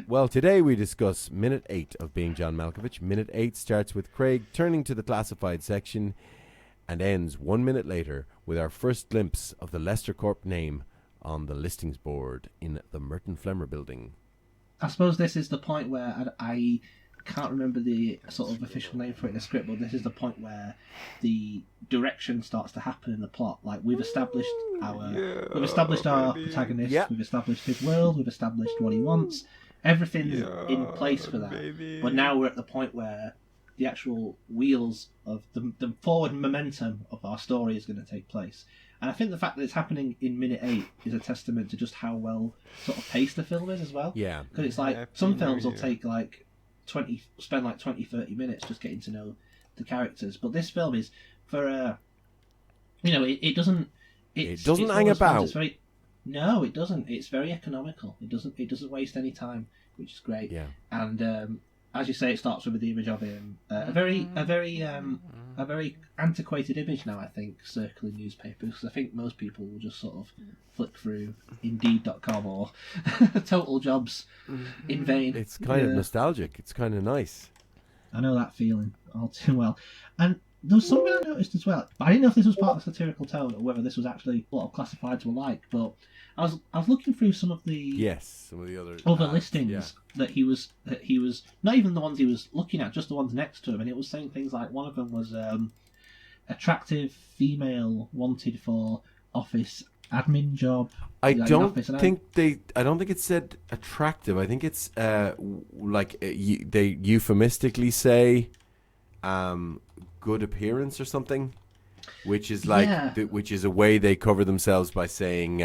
Well, today we discuss minute 8 of Being John Malkovich. Minute 8 starts with Craig turning to the classified section and ends 1 minute later with our first glimpse of the Lester Corp name on the listings board in the Merton Flemmer building. I suppose this is the point where I can't remember the sort of official name for it in the script, but this is the point where the direction starts to happen in the plot. Like we've established our protagonist, we've established his world, we've established what he wants. Everything's in place for that. Baby. But now we're at the point where the actual wheels of the forward momentum of our story is going to take place. And I think the fact that it's happening in minute 8 is a testament to just how well sort of paced the film is as well. Yeah. Because it's like some films will take like 20 30 minutes just getting to know the characters, but this film is for it doesn't hang about. No, it doesn't. It's very economical. It doesn't waste any time, which is great. Yeah. And as you say, it starts with the image of him. A very antiquated image now, I think, circling newspapers. Because I think most people will just sort of flick through Indeed.com or Total Jobs in vain. It's kind of nostalgic. It's kind of nice. I know that feeling all too well. And there was something I noticed as well. I didn't know if this was part of the satirical tone or whether this was actually what classifieds were like. But I was looking through some of the other listings that he was not even the ones he was looking at, just the ones next to him, and it was saying things like one of them was attractive female wanted for office admin job. I don't think it said attractive. I think it's they euphemistically say good appearance or something, which is which is a way they cover themselves by saying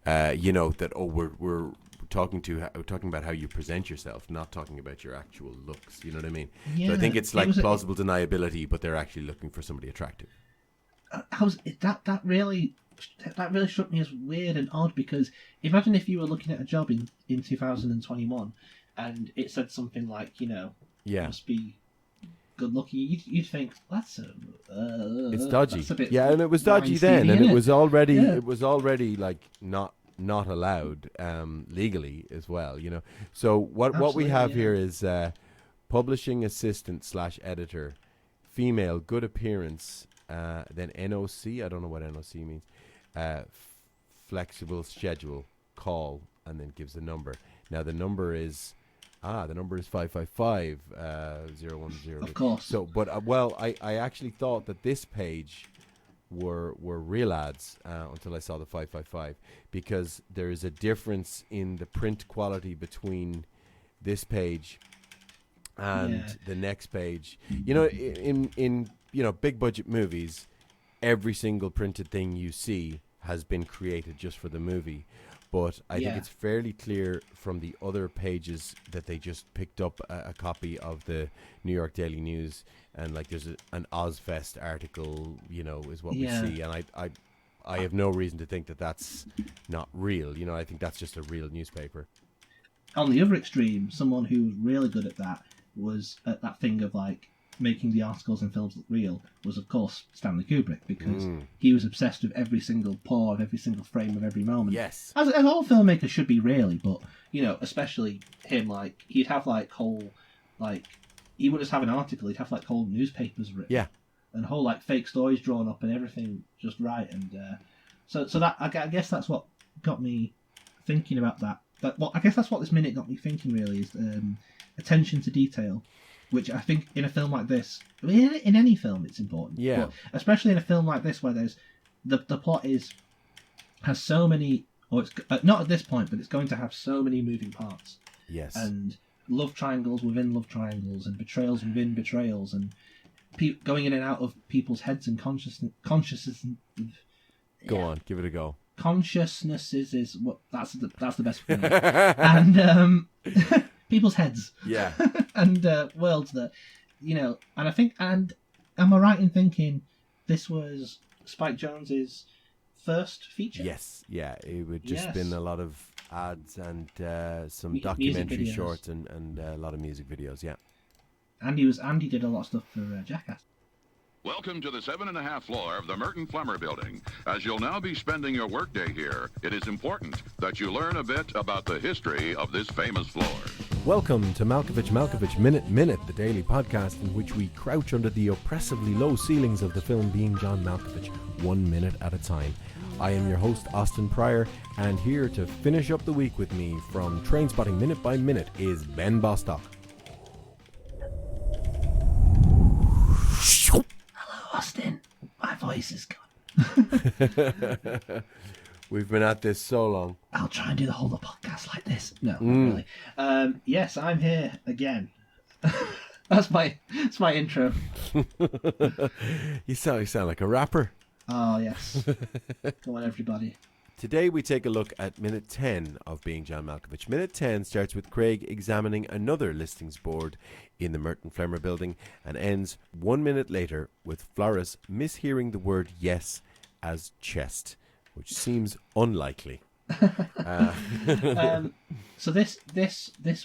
that we're talking about how you present yourself, not talking about your actual looks. You know what I mean? Yeah, so I think it's like plausible deniability, but they're actually looking for somebody attractive. That really struck me as weird and odd, because imagine if you were looking at a job in 2021 and it said something like, must be good looking. You'd think that's it's dodgy. That's a bit and it was dodgy then, and it was already like not allowed legally as well. So what we have here is publishing assistant / editor, female, good appearance, then NOC. I don't know what NOC means. Flexible schedule, call, and then gives a number. Now the number is 555 010. Of course. So, but I actually thought that this page were real ads until I saw the 555, because there is a difference in the print quality between this page and the next page. In big budget movies, every single printed thing you see has been created just for the movie. But I think it's fairly clear from the other pages that they just picked up a copy of the New York Daily News, and like there's an Ozfest article, is what we see. And I have no reason to think that that's not real. I think that's just a real newspaper. On the other extreme, someone who was really good at that was at that thing of like making the articles and films look real was, of course, Stanley Kubrick, because he was obsessed with every single pore of every single frame of every moment. Yes. As all filmmakers should be, really, but, especially him, like, he'd have, like, he would just have an article, he'd have, like, whole newspapers written. Yeah. And whole, like, fake stories drawn up and everything just right, and, so that, I guess that's what got me thinking about that. I guess that's what this minute got me thinking, really, is attention to detail. Which I think in a film like this, in any film, it's important. Yeah. But especially in a film like this, where there's the plot has so many, or it's not at this point, but it's going to have so many moving parts. Yes. And love triangles within love triangles, and betrayals within betrayals, and going in and out of people's heads and consciousness. Go on, give it a go. Consciousnesses is what that's the best way. And people's heads. Yeah. And worlds that, and I think, and am I right in thinking this was Spike Jonze's first feature? Yes, yeah. It would just been a lot of ads and some documentary shorts and a lot of music videos, yeah. And he did a lot of stuff for Jackass. Welcome to the 7.5 floor of the Merton Flemmer Building. As you'll now be spending your workday here, it is important that you learn a bit about the history of this famous floor. Welcome to Malkovich Minute, the daily podcast in which we crouch under the oppressively low ceilings of the film Being John Malkovich, 1 minute at a time. I am your host, Austin Pryor, and here to finish up the week with me from Trainspotting Minute by Minute is Ben Bostock. Austin, my voice is gone. We've been at this so long. I'll try and do the whole podcast like this. No, not really. Yes, I'm here again. That's my intro. You sound like a rapper. Oh, yes. Come on, everybody. Today we take a look at minute 10 of Being John Malkovich. Minute 10 starts with Craig examining another listings board in the Merton Flemmer Building and ends 1 minute later with Flores mishearing the word yes as chest, which seems unlikely. So this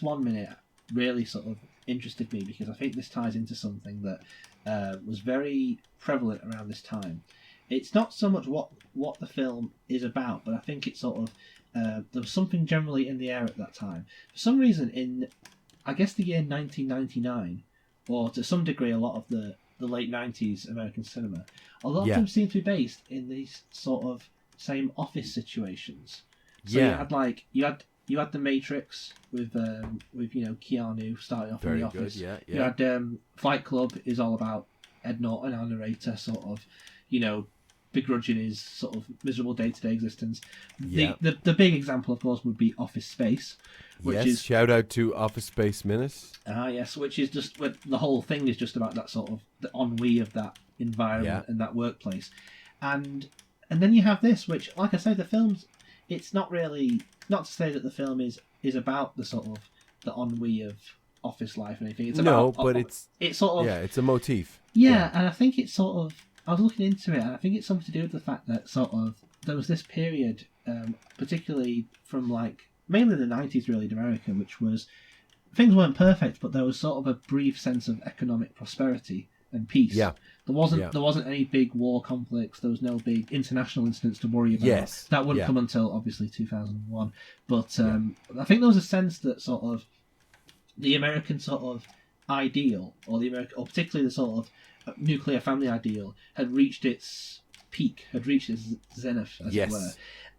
1 minute really sort of interested me because I think this ties into something that was very prevalent around this time. It's not so much what the film is about, but I think it's sort of there was something generally in the air at that time. For some reason, in I guess the year 1999, or to some degree, a lot of the late 90s American cinema, a lot of them seem to be based in these sort of same office situations. So you had The Matrix with Keanu starting off in the office. Good, yeah. You had Fight Club is all about Ed Norton, our narrator, sort of begrudging his sort of miserable day-to-day existence. The big example, of course, would be Office Space, which is shout out to Office Space Minute. Yes, which is just the whole thing is just about that sort of the ennui of that environment and that workplace, and then you have this, which, like I say, the film's it's not really not to say that the film is about the sort of the ennui of office life and anything. It's about it's sort of it's a motif. Yeah, and I think it's sort of. I was looking into it, and I think it's something to do with the fact that sort of there was this period, particularly from mainly the 90s, really, in America, which was things weren't perfect, but there was sort of a brief sense of economic prosperity and peace. Yeah, there wasn't any big war conflicts. There was no big international incidents to worry about. Yes, that wouldn't come until obviously 2001. But I think there was a sense that sort of the American sort of ideal, or particularly the sort of nuclear family ideal, had reached its peak, had reached its zenith, as it were.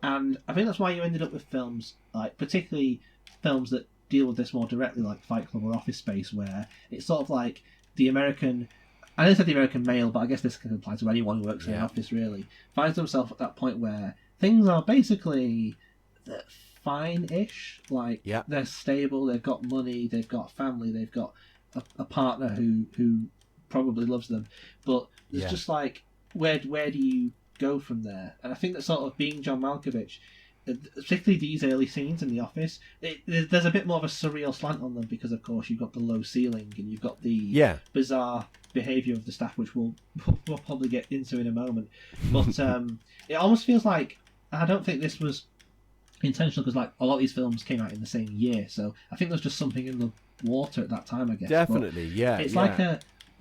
And I think that's why you ended up with films, particularly films that deal with this more directly, like Fight Club or Office Space, where it's sort of like the American, I didn't say the American male, but I guess this can apply to anyone who works in an office, really, finds themselves at that point where things are basically fine-ish. They're stable, they've got money, they've got family, they've got a partner who probably loves them, but it's just where do you go from there? And I think that sort of Being John Malkovich, particularly these early scenes in the office, there's a bit more of a surreal slant on them because, of course, you've got the low ceiling and you've got the bizarre behaviour of the staff, which we'll probably get into in a moment. But it almost feels like, I don't think this was intentional, because a lot of these films came out in the same year, so I think there's just something in the water at that time, I guess. Definitely,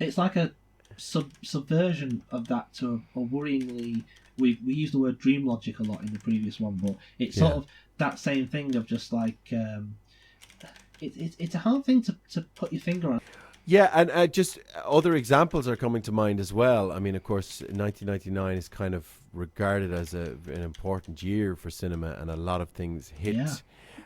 It's like a subversion of that to a worryingly. We used the word dream logic a lot in the previous one, but it's sort of that same thing of just it's a hard thing to put your finger on. Yeah, and just other examples are coming to mind as well. I mean, of course, 1999 is kind of regarded as an important year for cinema, and a lot of things hit. Yeah.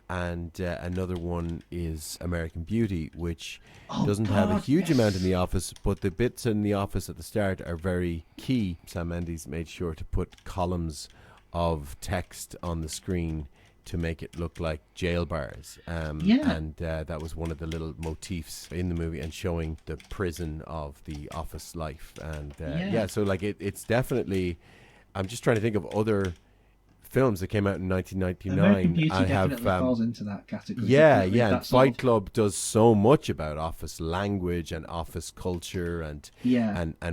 And another one is American Beauty, which doesn't have a huge amount in the office, but the bits in the office at the start are very key. Sam Mendes made sure to put columns of text on the screen to make it look like jail bars. And that was one of the little motifs in the movie, and showing the prison of the office life. And so it's definitely, I'm just trying to think of other films that came out in 1999. American Beauty definitely falls into that category. And Fight Club does so much about office language and office culture and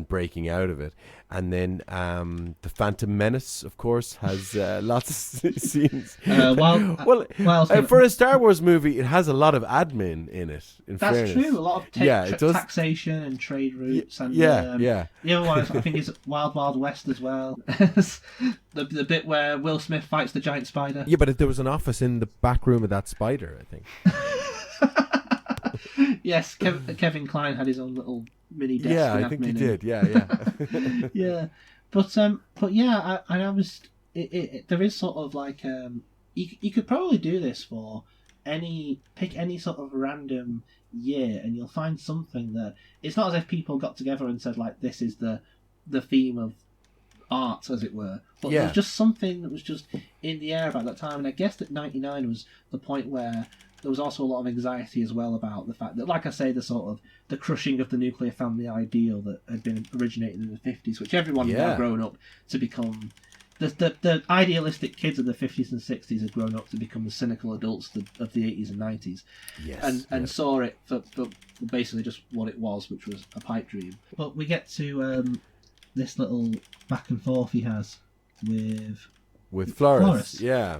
breaking out of it. And then the Phantom Menace, of course, has lots of scenes. For a Star Wars movie, it has a lot of admin in it. In that's fairness. true. A lot of it does. Taxation and trade routes. And, The other one, I think, is Wild Wild West as well. the bit where Will Smith fights the giant spider. Yeah, but there was an office in the back room of that spider, I think. Yes, Kevin Kline had his own little mini desk. Yeah, I think he did. Yeah. Yeah, but yeah, I was. There is sort of like you could probably do this for pick any sort of random year, and you'll find something that it's not as if people got together and said like this is the theme of art, as it were. But there was just something that was just in the air about that time, and I guess that '99 was the point where there was also a lot of anxiety as well about the fact that, like I say, the crushing of the nuclear family ideal that had been originated in the 50s, which everyone had now grown up to become. The idealistic kids of the 50s and 60s had grown up to become the cynical adults of the 80s and 90s. Yes. And saw it for basically just what it was, which was a pipe dream. But we get to this little back and forth he has with Flores. Yeah.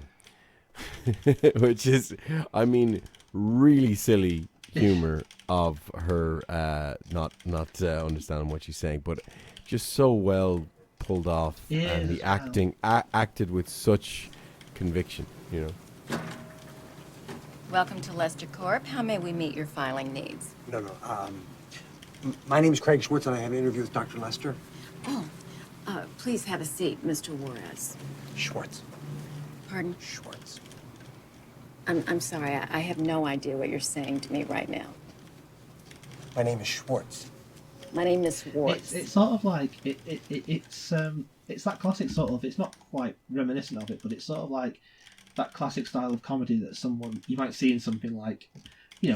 Which is, I mean, really silly humor of her not understanding what she's saying, but just so well pulled off, and the acting acted with such conviction, you know. Welcome to Lester Corp. How may we meet your filing needs? No. My name is Craig Schwartz, and I have an interview with Dr. Lester. Oh, please have a seat, Mr. Juarez. Schwartz. Pardon? Schwartz. I'm sorry. I have no idea what you're saying to me right now. My name is Schwartz. My name is Schwartz. It's sort of like it's that classic sort of. It's not quite reminiscent of it, but it's sort of like that classic style of comedy that someone you might see in something like,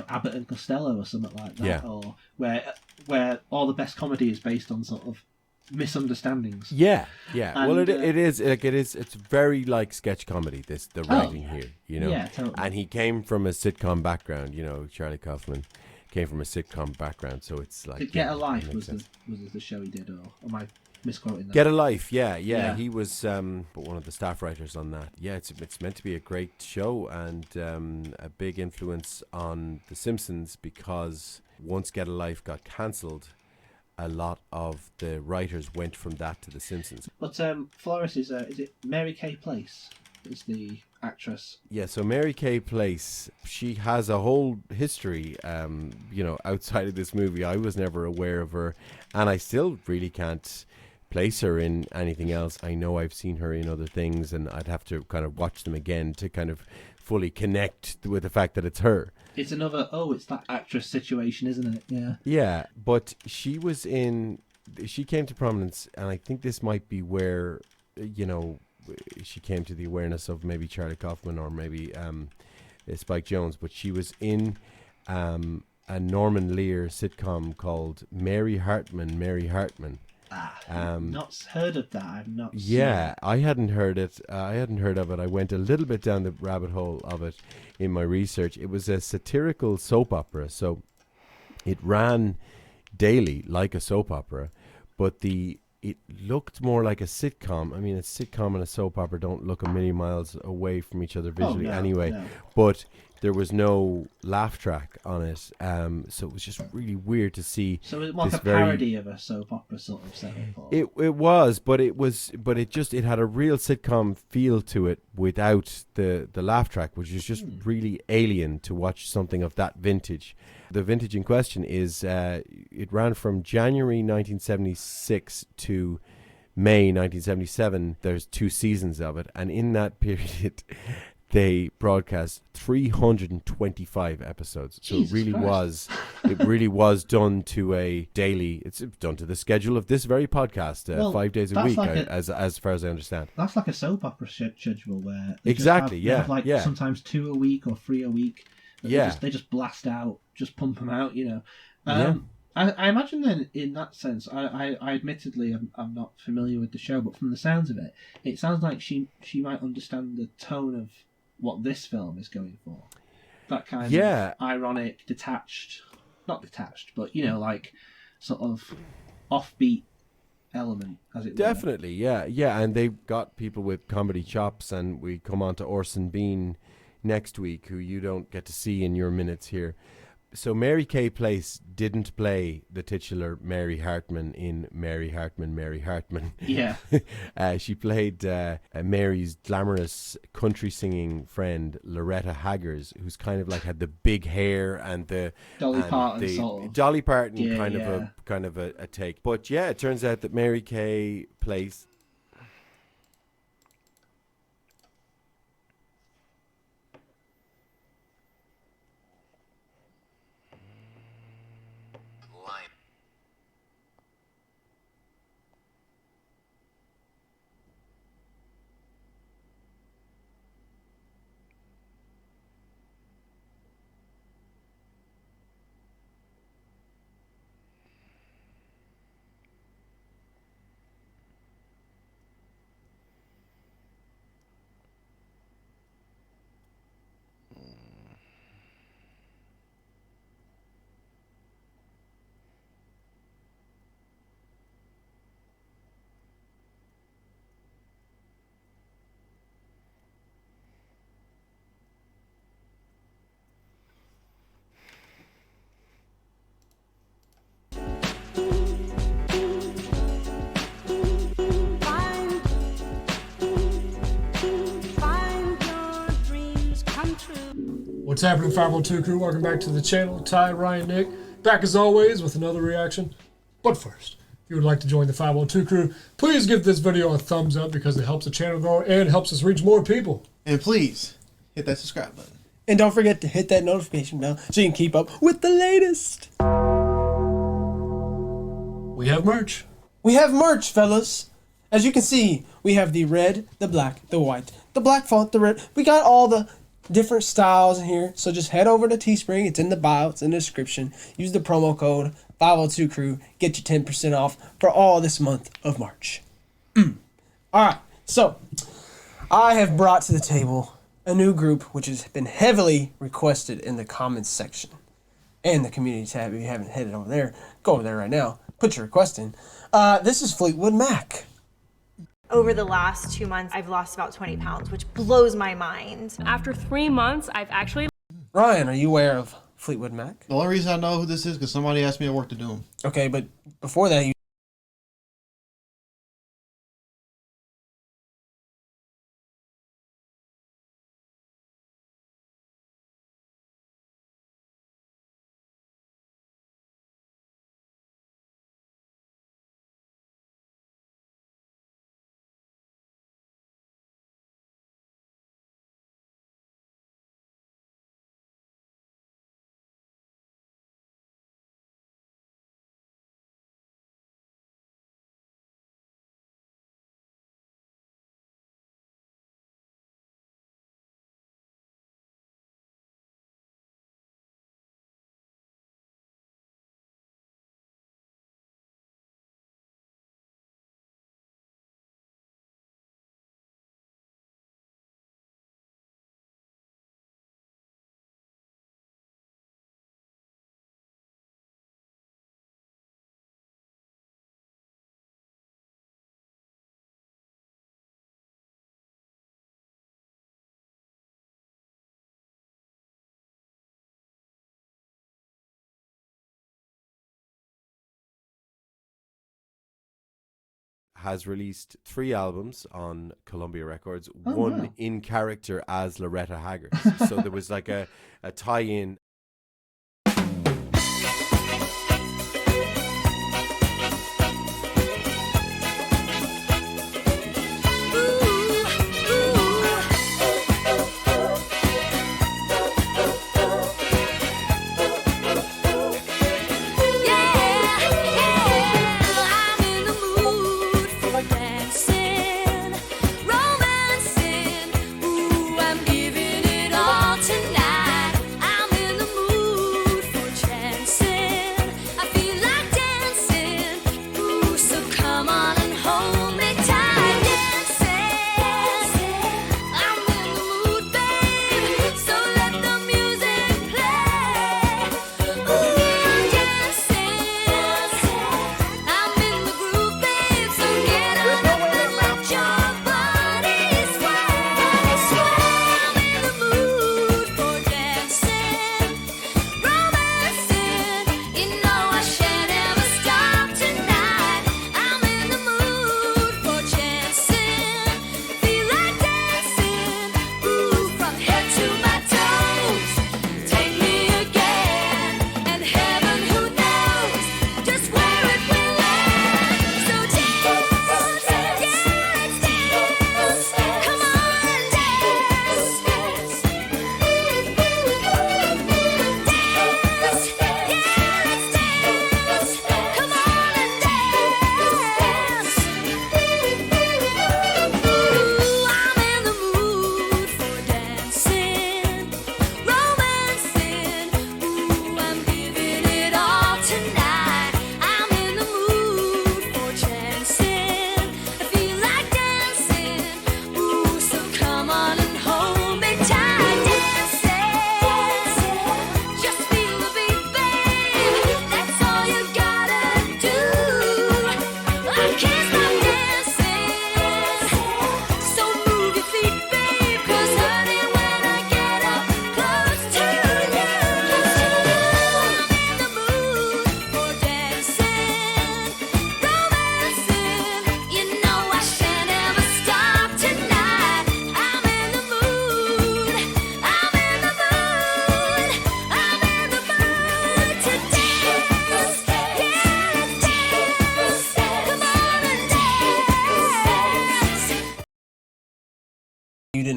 Abbott and Costello or something like that, or where all the best comedy is based on sort of misunderstandings. Yeah. And, well, it is it's very like sketch comedy. The writing here, Yeah, totally. And he came from a sitcom background. Charlie Kaufman came from a sitcom background, so it's like Get a Life was the show he did, or am I misquoting that? Get a Life, yeah. He was one of the staff writers on that. Yeah, it's meant to be a great show and a big influence on The Simpsons, because once Get a Life got cancelled, a lot of the writers went from that to The Simpsons. But Flores is it Mary Kay Place? Is the actress? Yeah, so Mary Kay Place, she has a whole history, outside of this movie. I was never aware of her, and I still really can't place her in anything else. I know I've seen her in other things, and I'd have to kind of watch them again to kind of fully connect with the fact that it's her. It's another, it's that actress situation, isn't it? Yeah. Yeah, but she came to prominence, and I think this might be where, she came to the awareness of maybe Charlie Kaufman or maybe Spike Jonze, but she was in a Norman Lear sitcom called Mary Hartman. Not heard of that. I've not. Yeah, I hadn't heard it. I hadn't heard of it. I went a little bit down the rabbit hole of it in my research. It was a satirical soap opera, so it ran daily like a soap opera, but it looked more like a sitcom. I mean, a sitcom and a soap opera don't look a million miles away from each other visually anyway. No. But there was no laugh track on it, so it was just really weird to see. So it was like a parody of a soap opera sort of setup. It was, but it had a real sitcom feel to it without the laugh track, which is just really alien to watch something of that vintage. The vintage in question is it ran from January 1976 to May 1977. There's 2 seasons of it, and in that period they broadcast 325 episodes. So Jesus it really Christ. it really was done to a daily. It's done to the schedule of this very podcast, 5 days a week, like as far as I understand. That's like a soap opera schedule where they have sometimes 2 a week or 3 a week. They just blast out, just pump them out, I imagine then, in that sense, I admittedly I'm not familiar with the show, but from the sounds of it, it sounds like she might understand the tone of what this film is going for. That kind of ironic, not detached, but like sort of offbeat element, as it were. Definitely, yeah, and they've got people with comedy chops, and we come on to Orson Bean next week, who you don't get to see in your minutes here. So Mary Kay Place didn't play the titular Mary Hartman in Mary Hartman, Mary Hartman. Yeah. She played Mary's glamorous country singing friend Loretta Haggers, who's kind of like had the big hair and the Dolly Parton sort of. Dolly Parton Yeah, kind of a take. But yeah, it turns out that Mary Kay Place. What's happening, 502 crew? Welcome back to the channel. Ty, Ryan, Nick, back as always with another reaction. But first, if you would like to join the 502 crew, please give this video a thumbs up because it helps the channel grow and helps us reach more people. And please, hit that subscribe button. And don't forget to hit that notification bell so you can keep up with the latest. We have merch. We have merch, fellas. As you can see, we have the red, the black, the white, the black font, the red. We got all the different styles in here. So just head over to Teespring. It's in the bio. It's in the description. Use the promo code 502 crew. Get your 10% off for all this month of March. Alright, so I have brought to the table a new group which has been heavily requested in the comments section and the community tab. If you haven't hit it over there, go over there right now. Put your request in. This is Fleetwood Mac. Over the last 2 months, I've lost about 20 pounds, which blows my mind. After 3 months, I've actually... Ryan, are you aware of Fleetwood Mac? The only reason I know who this is because somebody asked me at work to do them. Okay, but before that, you... has released 3 albums on Columbia Records, Oh, one wow. in character as Loretta Haggard. So there was like a tie-in. Romancing, ooh, I'm giving it all tonight. I'm in the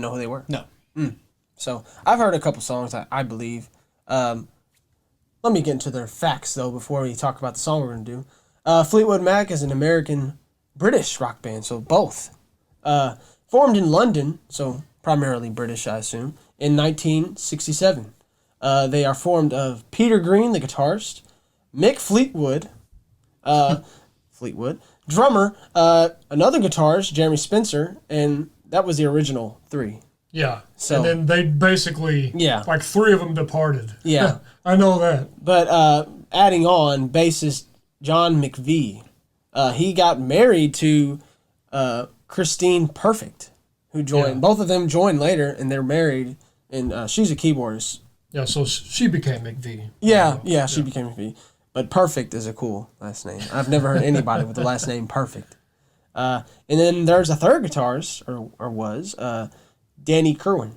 didn't know who they were. No. So I've heard a couple songs, I believe. Let me get into their facts, though, before we talk about the song we're going to do. Fleetwood Mac is an American-British rock band, so both. Formed in London, so primarily British, I assume, in 1967. They are formed of Peter Green, the guitarist, Mick Fleetwood, drummer, another guitarist, Jeremy Spencer, and that was the original three. Yeah. So- and then they basically, Yeah. like 3 of them departed. Yeah. I know that. But adding on, bassist John McVie, he got married to Christine Perfect, who joined. Yeah. Both of them joined later, and they're married. And she's a keyboardist. Yeah, so she became McVie. Yeah, she became McVie. But Perfect is a cool last name. I've never heard anybody with the last name Perfect. And then there's a third guitarist, or was Danny Kerwin.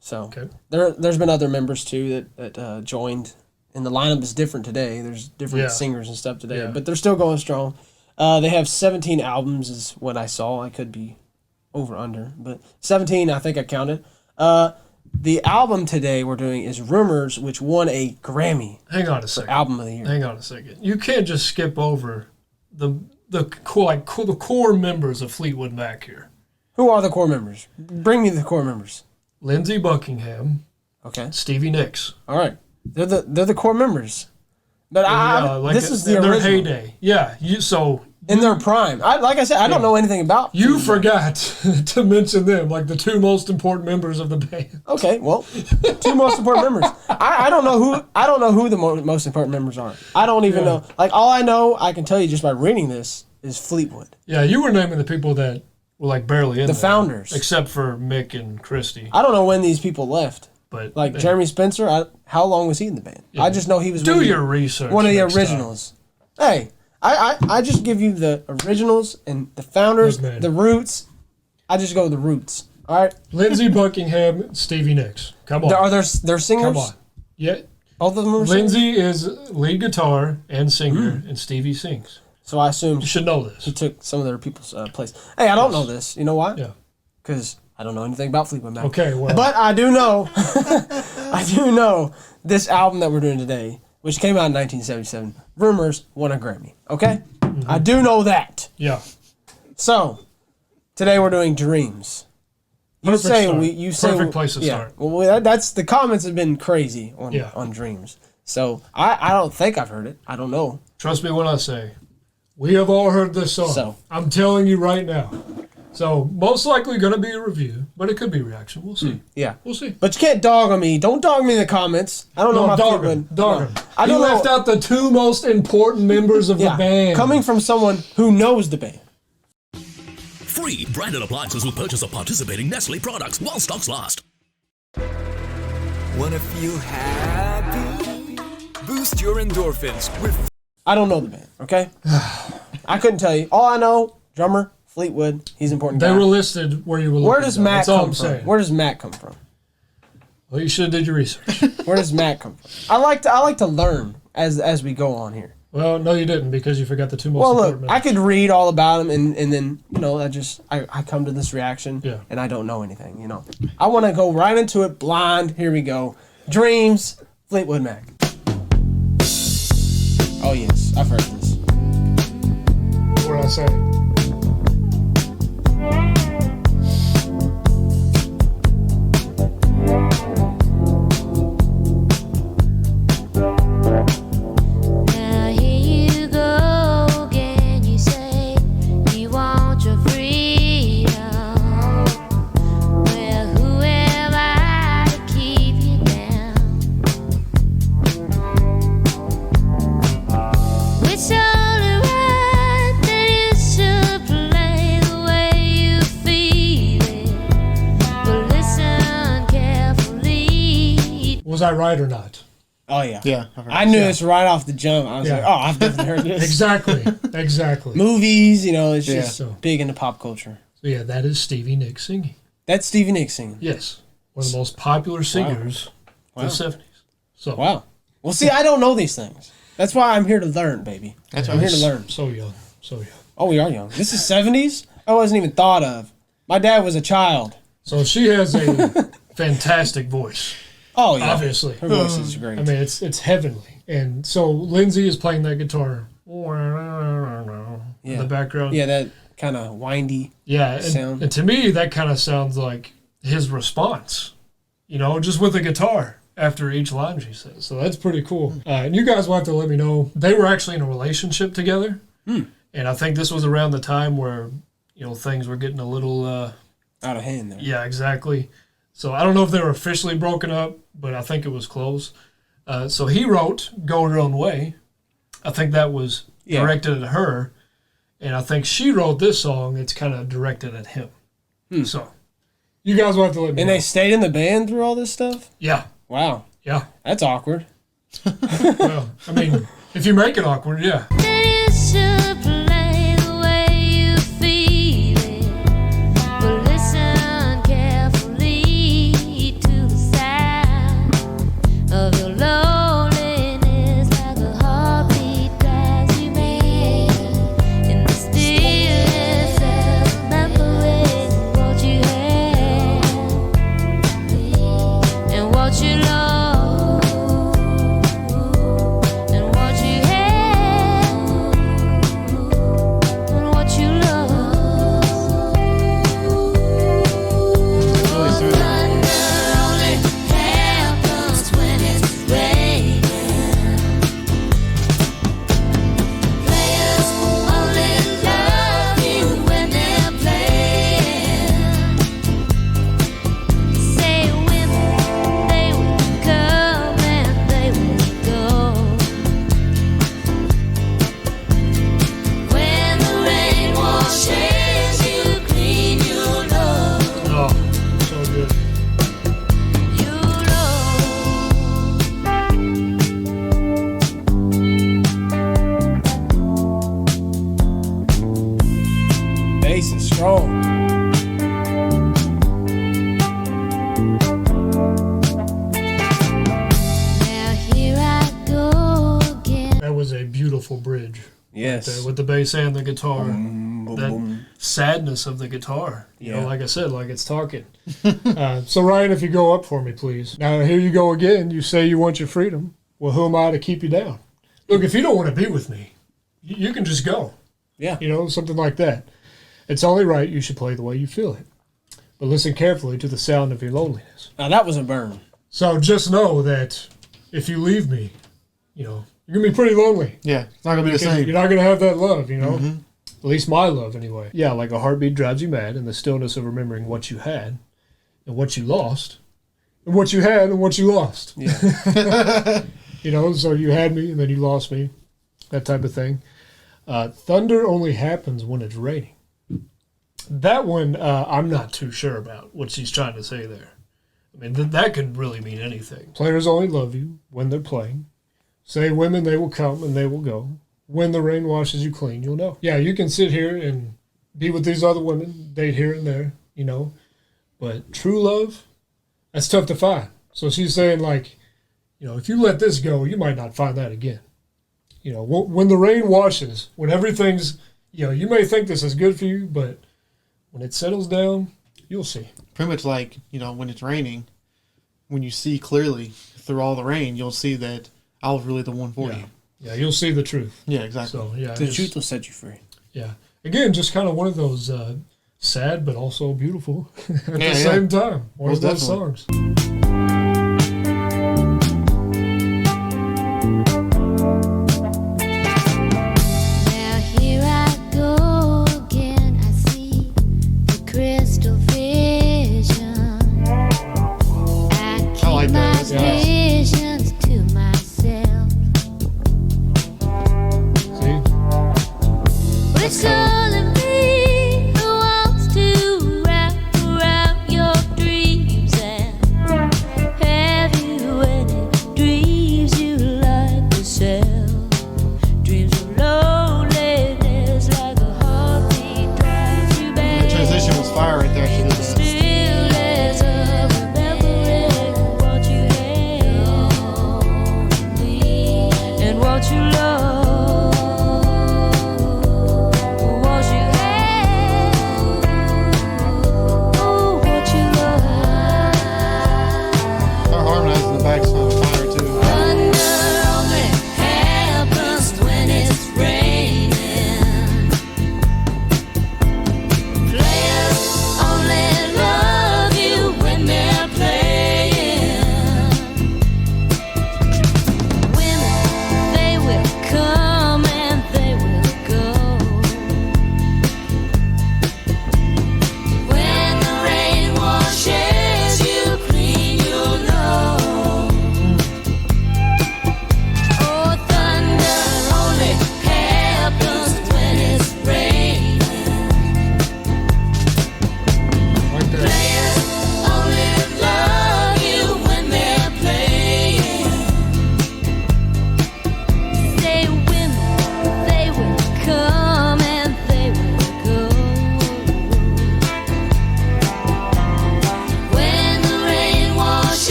So Okay. there's been other members too that joined, and the lineup is different today. There's different Yeah. singers and stuff today, Yeah. but they're still going strong. They have 17 albums, is what I saw. I could be over under, but 17 I think I counted. The album today we're doing is Rumors, which won a Grammy Hang on a for second. Album of the Year. Hang on a second. You can't just skip over the core members of Fleetwood Mac here. Who are the core members? Bring me the core members. Lindsey Buckingham, Okay. Stevie Nicks. All right. They're the core members. But this is the in their original. heyday. Yeah, In their prime. Like I said, I don't know anything about you Fleetwood Mac. forgot to mention them, like the 2 most important members of the band. Okay, well, 2 most important members. I don't know who the most important members are. I don't even know. Like all I know, I can tell you just by reading this, is Fleetwood. Yeah, you were naming the people that were like barely in The there, founders. except for Mick and Christy. I don't know when these people left. But Like Jeremy Spencer, how long was he in the band? I just know he was do your research. one of the next time. originals. Hey, I just give you the originals and the founders, Look, man. the roots. I just go with the roots. All right. Lindsey Buckingham, Stevie Nicks. Come on. Are there singers? Come on. Yeah. Both of them are singers? Lindsey is lead guitar and singer, and Stevie sings. So I assume You should know this. he took some of their people's place. Hey, I don't know this. You know why? Yeah. Because I don't know anything about Fleetwood Mac. Okay, well. But I do know, this album that we're doing today, which came out in 1977, Rumors, won a Grammy. Okay? Mm-hmm. I do know that. Yeah. So, today we're doing Dreams. Perfect start. Perfect place to yeah, start. Well, that's the comments have been crazy Yeah. on Dreams. So, I don't think I've heard it. I don't know. Trust me when I say, we have all heard this song. So. I'm telling you right now. So, most likely going to be a review, but it could be reaction. We'll see. Yeah. We'll see. But you can't dog on me. Don't dog me in the comments. I don't know about dog Fleetwood. him. Dog him. I He don't know. left out the 2 most important members of the band. Coming from someone who knows the band. Free branded appliances with purchase of participating Nestle products while stocks last. Wanna feel happy? Boost your endorphins with... I don't know the band, okay? I couldn't tell you. All I know, drummer, Fleetwood, he's an important They guy. were listed where you were looking. Where does though. Matt That's all come I'm from? saying. Where does Matt come from? Well, you should have did your research. Where does Matt come from? I like to learn as we go on here. Well, no, you didn't because you forgot the 2 most Well, important look, members. I could read all about him, and then I come to this reaction, Yeah. and I don't know anything. I want to go right into it blind. Here we go. Dreams, Fleetwood Mac. Oh yes, I've heard this. What did I say? Now here you go again. You say you want your freedom. Well, who am I to keep you down? It's only right that you should play the way you feel it. But listen carefully. Was I right or not? Oh yeah, Yeah. I knew this right off the jump. I was Yeah. like, oh, I've definitely heard this. Exactly. Movies, it's just So- big into pop culture. So yeah, that is Stevie Nicks singing. That's Stevie Nicks singing. Yes, one of the most popular singers Wow. of the 70s. So Wow. Well, see, I don't know these things. That's why I'm here to learn, baby. I'm here to learn. So young, so young. Oh, we are young. This is 70s? I wasn't even thought of. My dad was a child. So she has a fantastic voice. Oh yeah, obviously her voice is great. I mean, it's heavenly. And so Lindsay is playing that guitar in the background. Yeah, that kind of windy sound. And to me, that kind of sounds like his response, you know, just with the guitar after each line she says. So that's pretty cool. And you guys will have to let me know. They were actually in a relationship together. And I think this was around the time where, you know, things were getting a little... out of hand there. Yeah, exactly. So I don't know if they were officially broken up, but I think it was close. So he wrote Go Your Own Way. I think that was directed at her. And I think she wrote this song that's kind of directed at him. So you guys will have to let me know. And they stayed in the band through all this stuff? Yeah. Wow. Yeah. That's awkward. Well, I mean, if you make it awkward, yeah. Bass is strong. That was a beautiful bridge. Yes. With the bass and the guitar. That sadness of the guitar. You know, like I said, like it's talking. So Ryan, if you go up for me, please. Now, here you go again. You say you want your freedom. Well, who am I to keep you down? Look, if you don't want to be with me, you can just go. Yeah. You know, something like that. It's only right you should play the way you feel it. But listen carefully to the sound of your loneliness. Now, that was a burn. So just know that if you leave me, you know, you're going to be pretty lonely. Yeah, it's not going to be the same. You're not going to have that love, you know? At least my love, anyway. Yeah, like a heartbeat drives you mad in the stillness of remembering what you had and what you lost and what you had and what you lost. Yeah. You know, so you had me and then you lost me, that type of thing. Thunder only happens when it's raining. That one, I'm not too sure about what she's trying to say there. I mean, that could really mean anything. Players only love you when they're playing. Say women, they will come and they will go. When the rain washes you clean, you'll know. Yeah, you can sit here and be with these other women, date here and there, you know. But true love, that's tough to find. So she's saying, like, you know, if you let this go, you might not find that again. You know, when the rain washes, when everything's, you know, you may think this is good for you, but when it settles down, you'll see. Pretty much like, you know, when it's raining, when you see clearly through all the rain, you'll see that I was really the one for you. Yeah, you'll see the truth. Yeah, exactly. So, yeah, The truth will set you free. Yeah. Again, just kind of one of those sad but also beautiful at the same time. One of those songs.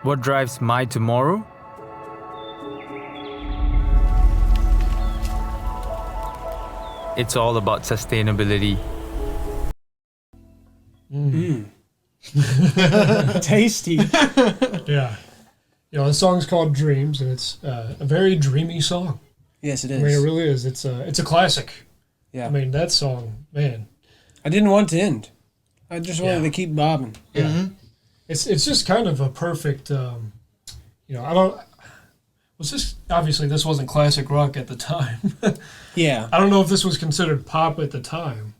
What drives my tomorrow? It's all about sustainability. Tasty. Yeah. You know, the song's called Dreams, and it's a very dreamy song. Yes, it I is. mean, it really is. It's a classic. Yeah. I mean, that song, man. I didn't want to end. I just wanted Yeah. to keep bobbing. Yeah. It's just kind of a perfect, you know, I don't, was this, obviously this wasn't classic rock at the time. Yeah. I don't know if this was considered pop at the time.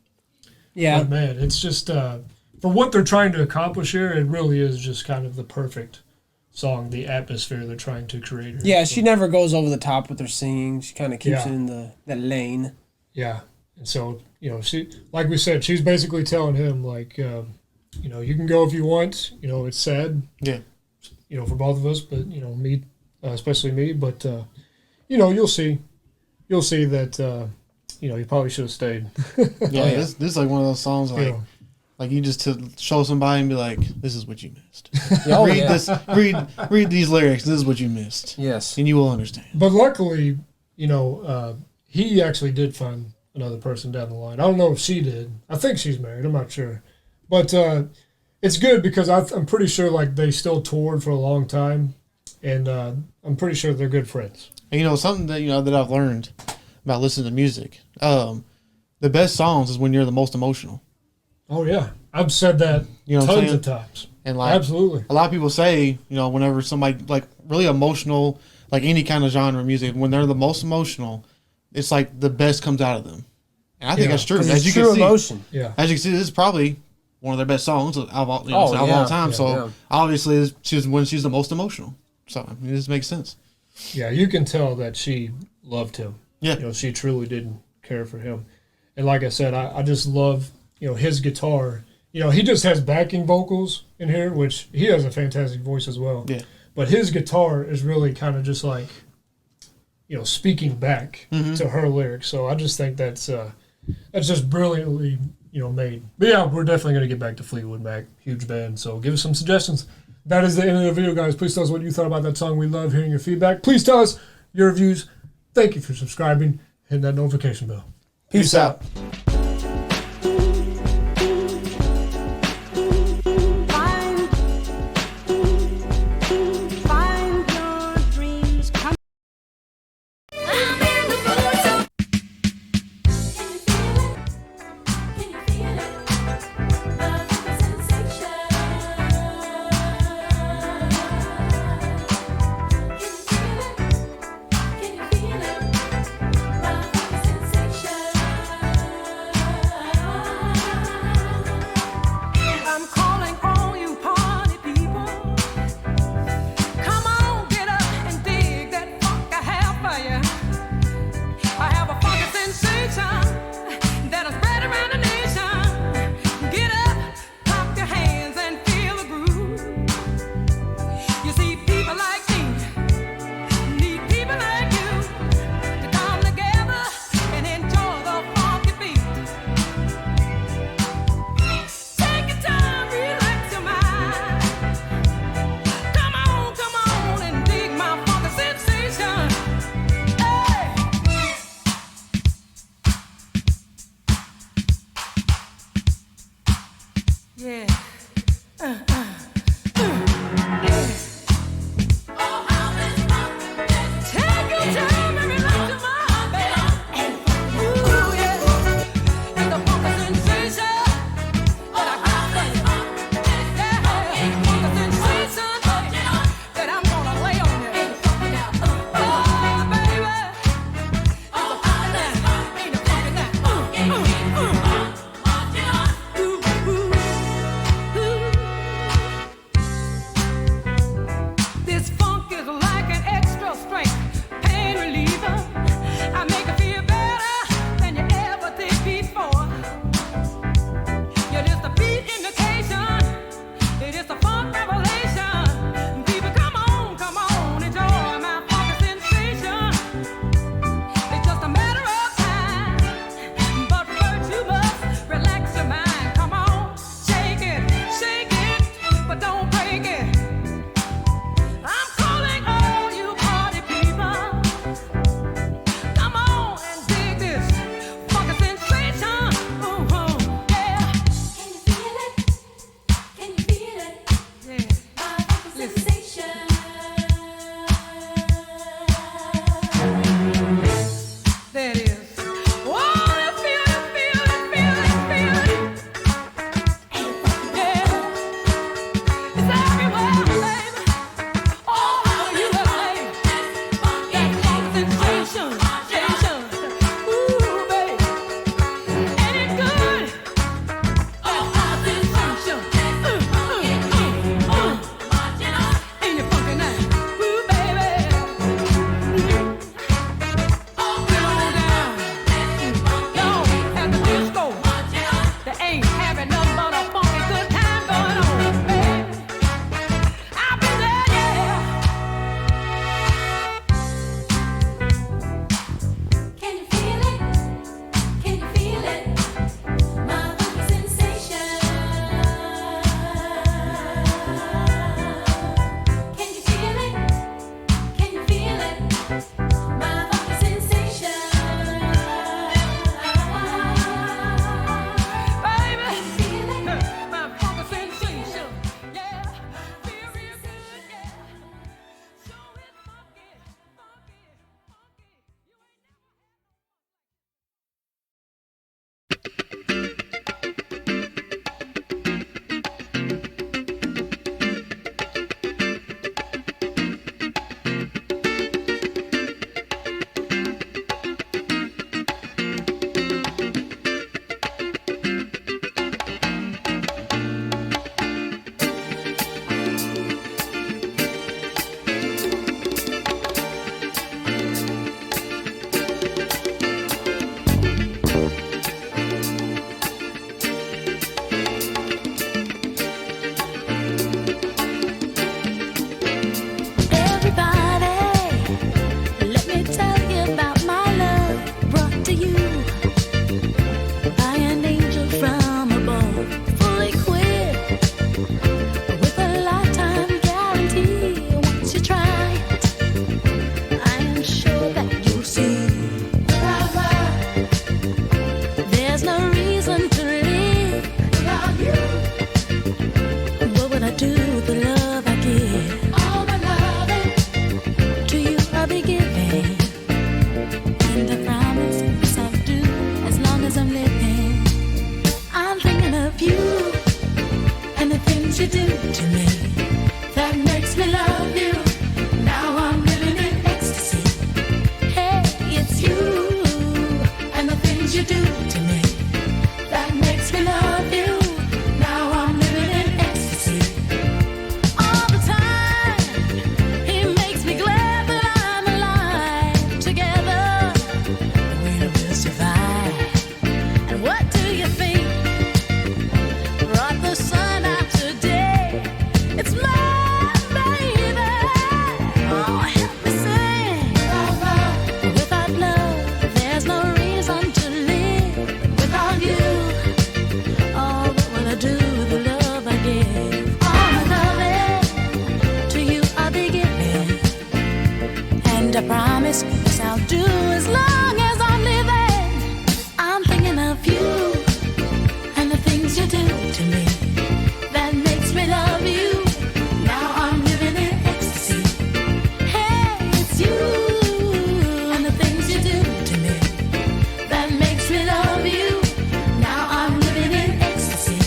Yeah. But man, it's just, for what they're trying to accomplish here, it really is just kind of the perfect song, the atmosphere they're trying to create. Here. Yeah, she never goes over the top with her singing. She kind of keeps Yeah. it in that lane. Yeah. And so, you know, she, like we said, she's basically telling him, like, you know, you can go if you want. You know, it's sad. Yeah. You know, for both of us, but, you know, me, especially me. But, you know, you'll see that, you know, he probably should have stayed. Yeah, this is like one of those songs like, Yeah. like you just to show somebody and be like, this is what you missed. Oh, read yeah. this, read these lyrics. This is what you missed. Yes. And you will understand. But luckily, you know, he actually did find another person down the line. I don't know if she did. I think she's married. I'm not sure. But it's good because I'm pretty sure like they still toured for a long time, and I'm pretty sure they're good friends. And you know, something that, you know, that I've learned about listening to music, the best songs is when you're the most emotional. Oh yeah, I've said that You know what I'm tons saying? of times. And like, Absolutely. a lot of people say, you know, whenever somebody like really emotional, like any kind of genre of music, when they're the most emotional, it's like the best comes out of them. And I think Yeah. that's true. 'Cause As it's you true can see, emotion. Yeah. as you can see, this is probably one of their best songs of all, Oh, of yeah. all time. Yeah. So Yeah. obviously, she's when she's the most emotional. So I mean, this makes sense. Yeah, you can tell that she loved him. Yeah. You know, she truly didn't care for him. And like I said, I just love, you know, his guitar. You know, he just has backing vocals in here, which he has a fantastic voice as well. Yeah. But his guitar is really kind of just like, you know, speaking back to her lyrics. So I just think that's just brilliantly, you know, made. But yeah, we're definitely going to get back to Fleetwood Mac, huge band. So give us some suggestions. That is the end of the video, guys. Please tell us what you thought about that song. We love hearing your feedback. Please tell us your reviews. Thank you for subscribing. Hit that notification bell. Peace out. I'm calling all you party people. Come on, get up and dig that funk I have for you. I have a funky sensation that'll spread around the nation. Get up, clap your hands and feel the groove. You see, people like me need people like you to come together and enjoy the funky beat. Take your time, relax your mind. Come on, and dig my funky sensation. Hey. Yeah. Take your time and relax your mind, baby. Ooh, yeah. It's the funky sensation that I got for you. Yeah, funky sensation that I'm gonna lay on you. Oh, baby. It's a funky now. Ain't it funky now? This funk is like an extra strength pain reliever. I make it feel better than you ever did before. You're just a beat indication. It is a funk revelation. People, come on, enjoy my funky sensation. It's just a matter of time. But first you must relax your mind. Come on, shake it, but don't break it. you do to me that makes me love you. Now I'm living in ecstasy. Hey, it's you and the things you do to me that makes me love you. Now I'm living in ecstasy. All the time, he makes me glad that I'm alive. Together, we will survive. And what do you think brought the sun out today? It's my baby. Oh, help me sing. Without love, there's no reason to live. Without you, all I wanna do, the love I give. All my loving to you I'll be giving. And I promise this I'll do as long as I'm living. I'm thinking of you and the things you do to me that makes me love you. Now I'm living in ecstasy. Hey, it's you and the things you do to me that makes me love you. Now I'm living in ecstasy.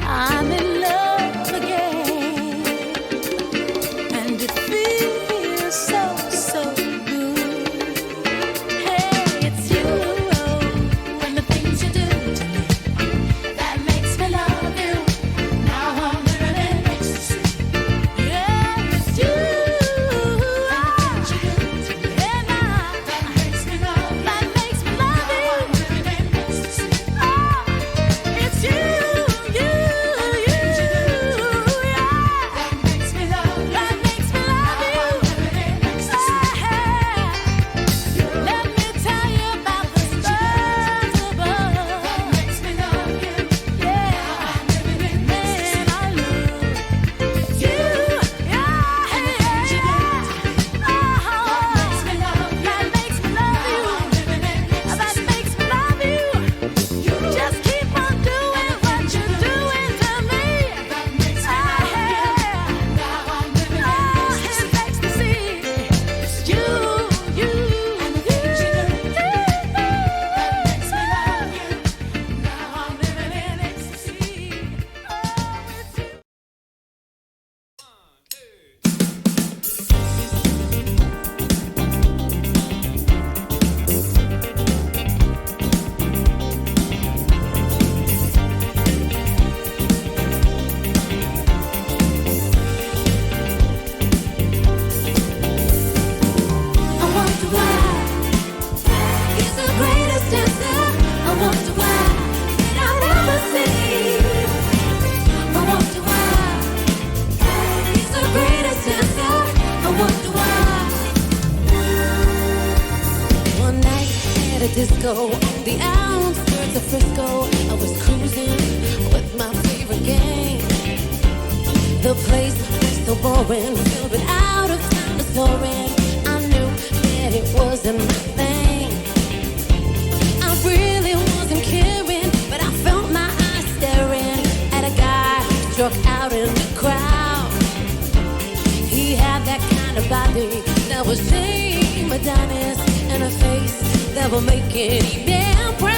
I'm in love again, and it feels so, so good. Hey, it's you and the things you do to me that makes me love you. Now I'm living in ecstasy. Yeah, it's you and the things you do to me that makes me love you. Now I'm living in ecstasy. Oh, it's you. Just keep on doing what you're doing to me. Now I'm living in ecstasy. It's you and the things you do that makes me love you. Now I'm living in ecstasy. Oh, it's you. I wonder why he's the greatest dancer. I wonder why did I never see? I wonder why he's the greatest dancer. I wonder why. One night at a disco on the outskirts of Frisco, I was cruising with my favorite gang. The place was so boring, filled with out of town snoring. I knew that it wasn't my thing. I really wasn't caring, but I felt my eyes staring at a guy who struck out in the crowd. He had that kind of body that was shame Adonis, and a face that will make any man proud.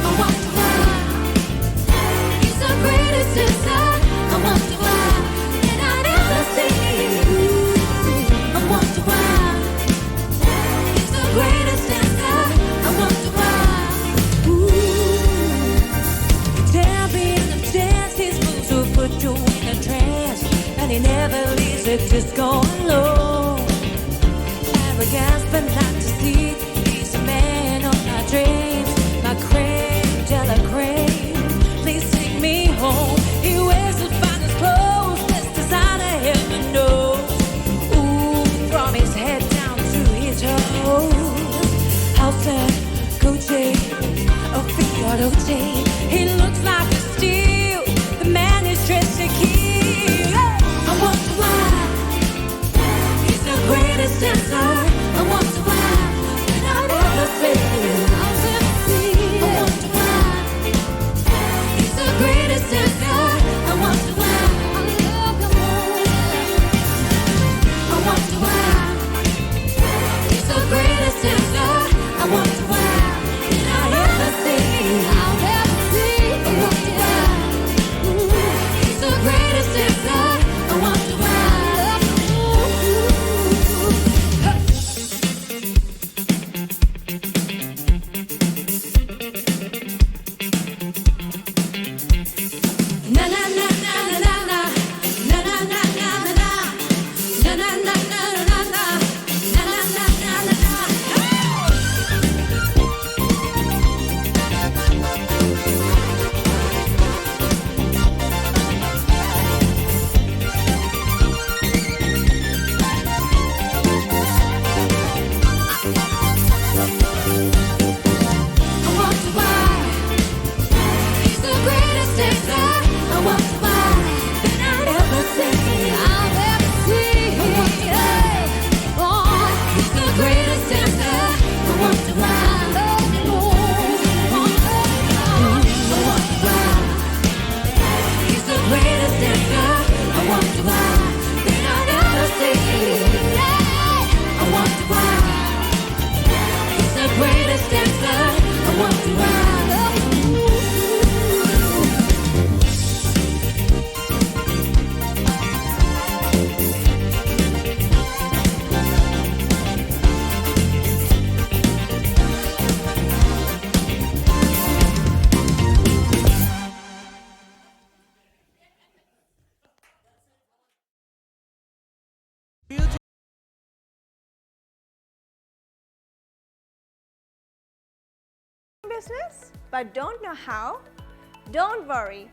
I wonder why he's the greatest dancer. I wonder why did I never see? I wonder why he's the greatest dancer. I wonder why. The champion of dance, his moves will put you in a trance, and he never leaves it disco alone. Arrogance, but not deceit. He's a man of my dreams, my creme de la creme. Please take me home. He wears the finest clothes, best designer ever knows. Ooh, from his head down to his toes. House and Gucci, a Fiat OT. He looks like a steal. The man is dressed to Christmas but don't know how? Don't worry.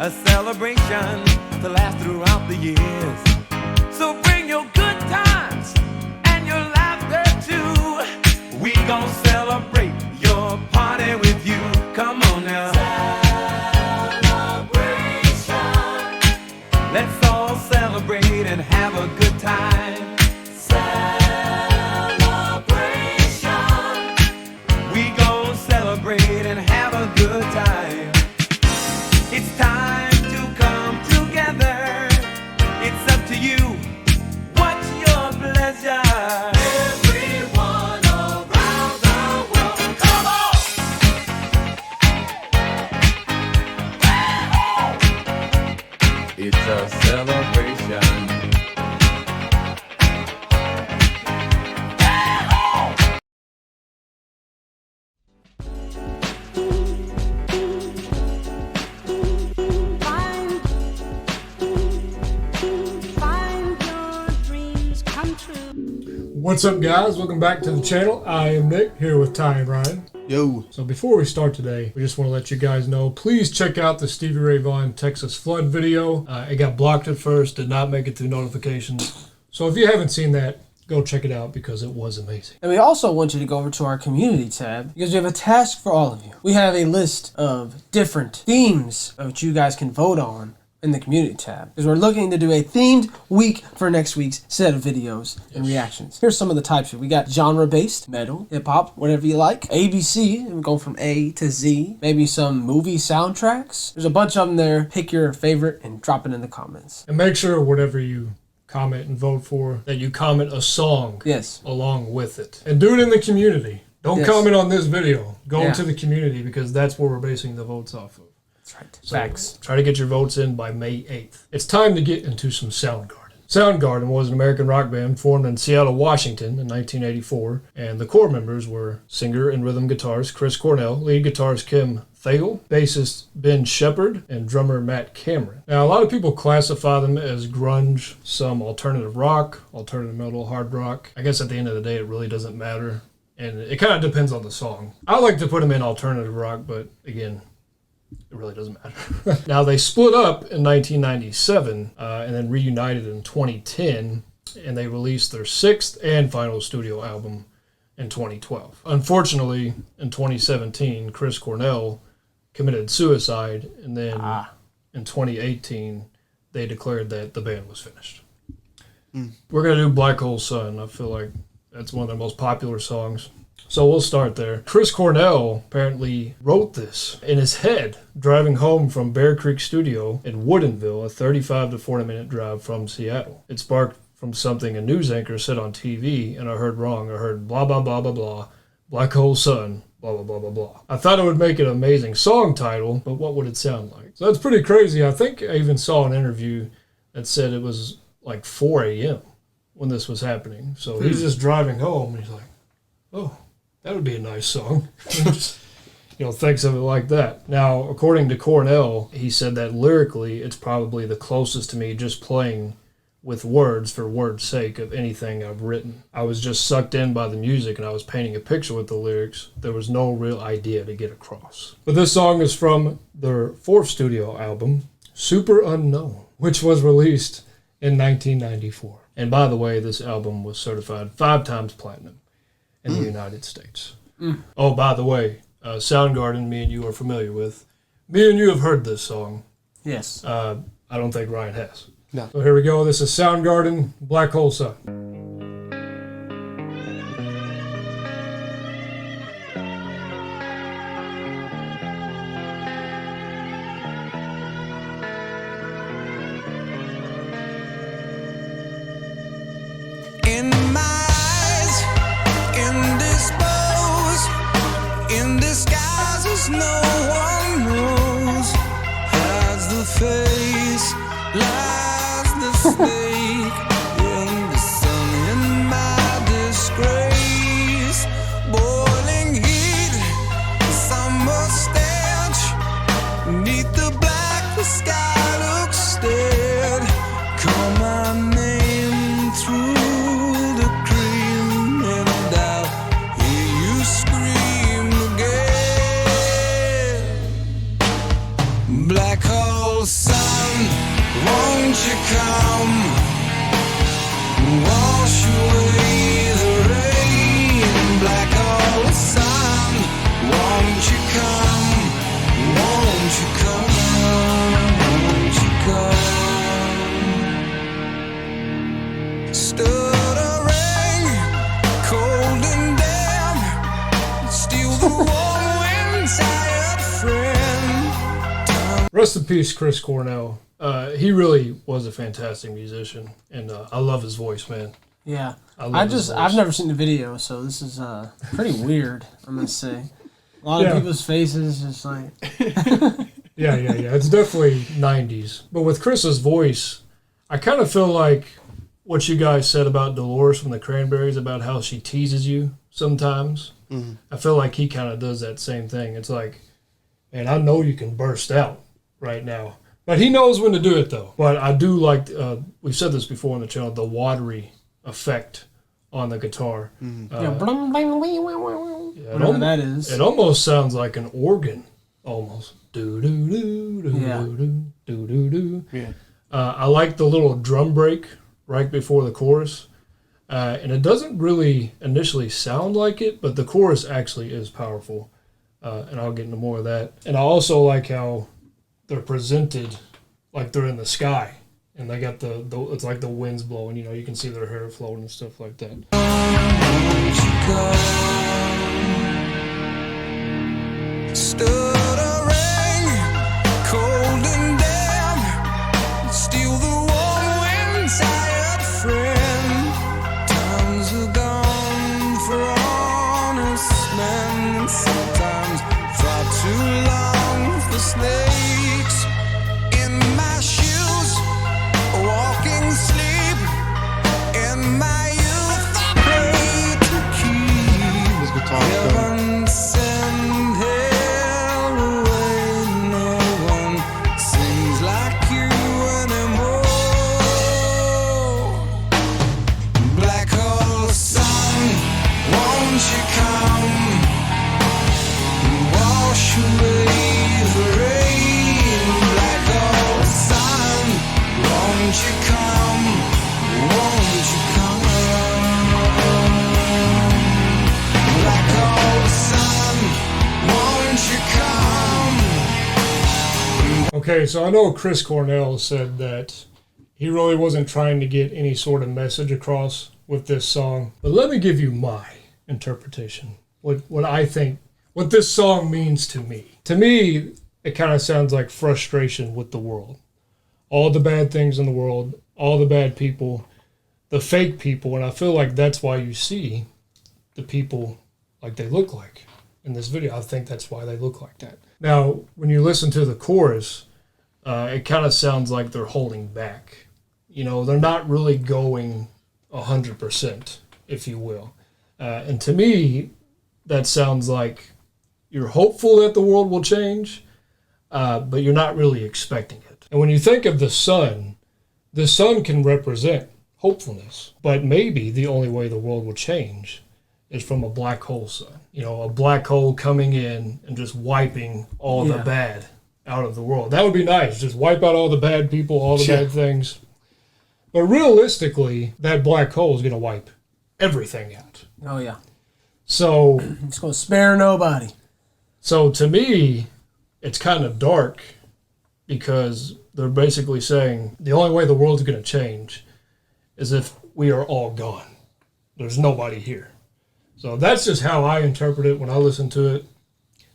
A celebration to last throughout the years. So bring your good times and your laughter too. We gon' celebrate your party with you. Come on now. Celebration. Let's all celebrate and have a good time. Celebration. We gon' celebrate and have a good time. It's time to come together. It's up to you. What's your pleasure? Everyone around the world, come on! It's a celebration. What's up, guys? Welcome back to the channel. I am Nick, here with Ty and Ryan. Yo. So before we start today, we just want to let you guys know, please check out the Stevie Ray Vaughan Texas flood video. It got blocked at first, did not make it through notifications. So if you haven't seen that, go check it out because it was amazing. And we also want you to go over to our community tab because we have a task for all of you. We have a list of different themes which you guys can vote on in the community tab because we're looking to do a themed week for next week's set of videos and reactions. Here's some of the types. We got genre-based, metal, hip-hop, whatever you like. ABC, and we're going from A to Z. Maybe some movie soundtracks. There's a bunch of them there. Pick your favorite and drop it in the comments. And make sure whatever you comment and vote for, that you comment a song along with it. And do it in the community. Don't comment on this video. Go into the community because that's where we're basing the votes off of. That's right. So Facts. Try to get your votes in by May 8th. It's time to get into some Soundgarden. Soundgarden was an American rock band formed in Seattle, Washington in 1984, and the core members were singer and rhythm guitarist Chris Cornell, lead guitarist Kim Thayil, bassist Ben Shepherd, and drummer Matt Cameron. Now, a lot of people classify them as grunge, some alternative rock, alternative metal, hard rock. I guess at the end of the day, it really doesn't matter, and it kind of depends on the song. I like to put them in alternative rock, but again, it really doesn't matter. Now, they split up in 1997 and then reunited in 2010, and they released their sixth and final studio album in 2012. Unfortunately, in 2017, Chris Cornell committed suicide, and then in 2018, they declared that the band was finished. We're going to do Black Hole Sun. I feel like that's one of their most popular songs. So we'll start there. Chris Cornell apparently wrote this in his head, driving home from Bear Creek Studio in Woodinville, a 35 to 40 minute drive from Seattle. It sparked from something a news anchor said on TV, and I heard wrong. I heard blah, blah, blah, blah, blah, Black Hole Sun, blah, blah, blah, blah, blah. I thought it would make an amazing song title, but what would it sound like? So that's pretty crazy. I think I even saw an interview that said it was like 4 a.m. when this was happening. So he's just driving home, and he's like, oh, that would be a nice song. Just, thinks of it like that. Now, according to Cornell, he said that lyrically, it's probably the closest to me just playing with words for word's sake of anything I've written. I was just sucked in by the music and I was painting a picture with the lyrics. There was no real idea to get across. But this song is from their fourth studio album, Super Unknown, which was released in 1994. And by the way, this album was certified 5 times platinum in the United States. Oh, by the way, Soundgarden, me and you are familiar with. Me and you have heard this song. Yes. I don't think Ryan has. No. So here we go. This is Soundgarden, Black Hole Sun. In my eyes, indisposed, in disguises no one knows. Hides the face, lies the snake in the sun. In my disgrace, boiling heat, summer stench. Neath the black, the sky looks dead. Call my name through the cream, and I'll hear you scream again. Black hole sun, won't you come? Wash away the rain. Black hole sun, won't you come? Won't you come? Won't you come? Stood a ring, cold and damp. Steal the warm wind, tired friend. Rest in peace, Chris Cornell. He really was a fantastic musician, and I love his voice, man. Yeah. love his voice. I've never seen the video, so this is pretty weird, I must say. A lot of people's faces just like Yeah. It's definitely 90s. But with Chris's voice, I kind of feel like what you guys said about Dolores from the Cranberries, about how she teases you sometimes. Mhm. I feel like he kind of does that same thing. It's like, man, I know you can burst out right now. But he knows when to do it, though. But I do like, we've said this before on the channel, the watery effect on the guitar. whatever that is. It almost sounds like an organ, almost. Do-do-do-do-do-do-do-do. Yeah. I like the little drum break right before the chorus. And it doesn't really initially sound like it, but the chorus actually is powerful. And I'll get into more of that. And I also like how they're presented like they're in the sky. And they got the it's like the wind's blowing, you know, you can see their hair floating and stuff like that. Stood a ring, cold and damp. Steal the warm wind, tired friend. Times are gone for honest men. Sometimes far too long for snakes. In my shoes, walking sleep. In my youth, I prayed to keep. This guitar is good. Heaven send hell away. No one sings like you anymore. Black hole sun, won't you come? Wash away the rain. Black hole sun, won't you come? Won't you come? Black hole sun, won't you come? Okay, so I know Chris Cornell said that he really wasn't trying to get any sort of message across with this song. But let me give you my interpretation. What I think, what this song means to me. To me, it kind of sounds like frustration with the world. All the bad things in the world, all the bad people, the fake people, and I feel like that's why you see the people like they look like in this video. I think that's why they look like that. Now, when you listen to the chorus, it kind of sounds like they're holding back. You know, they're not really going 100%, if you will. And to me, that sounds like you're hopeful that the world will change, but you're not really expecting it. And when you think of the sun can represent hopefulness, but maybe the only way the world will change is from a black hole sun. You know, a black hole coming in and just wiping all the bad out of the world. That would be nice. Just wipe out all the bad people, all the bad things. But realistically, that black hole is going to wipe everything out. Oh, yeah. So it's going to spare nobody. So to me, it's kind of dark because they're basically saying the only way the world's going to change is if we are all gone. There's nobody here. So that's just how I interpret it when I listen to it.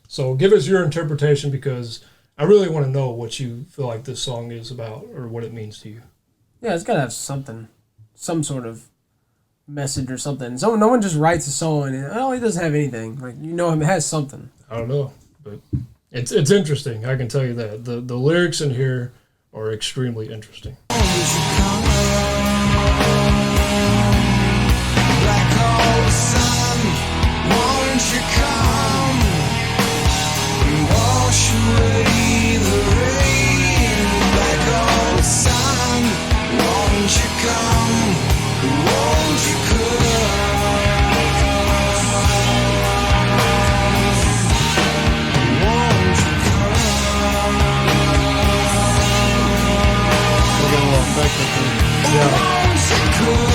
So give us your interpretation, because I really want to know what you feel like this song is about or what it means to you. Yeah, it's got to have something, some sort of message or something. So no one just writes a song and, oh, it doesn't have anything. Like, you know, it has something. I don't know, but it's interesting. I can tell you that. The lyrics in here are extremely interesting. Won't you come and wash away the rain? Like all the sun, won't you come? Won't you come? Won't you come? We're getting a little effect up there. Yeah. Won't you come?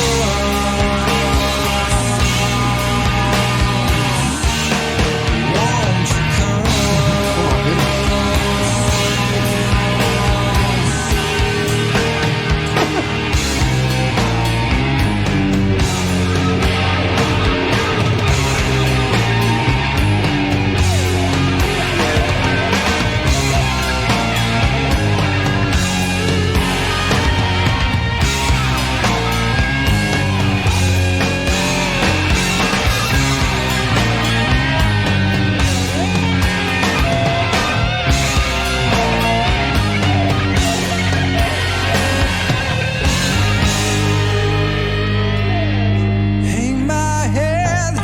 Hang my head,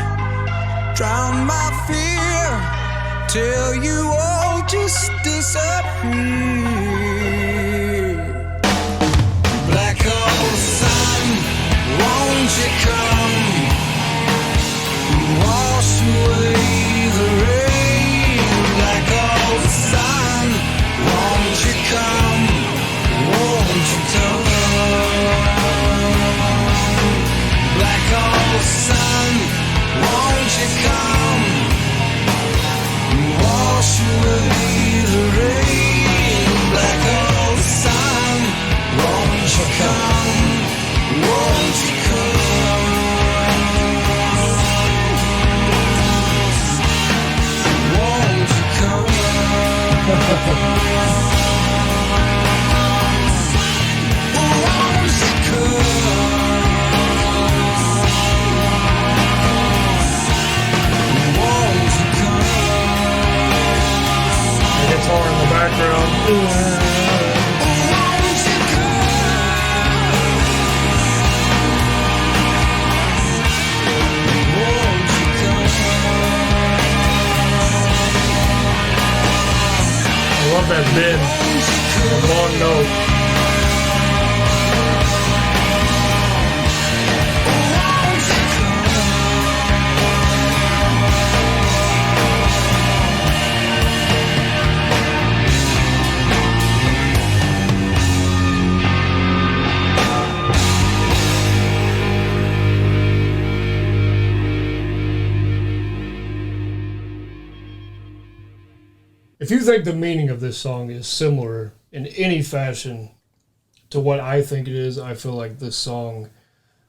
drown my fear, till you all just disappear. Black hole sun, won't you come? Wash away the rain. Black hole sun, won't you come? Won't you come? Black hole sun, won't you come? Wash away the rain. Black hole sun, won't you come? Won't you come? Won't you come? Won't you The guitar in the background. I love that bend. The long note. If you think the meaning of this song is similar in any fashion to what I think it is, I feel like this song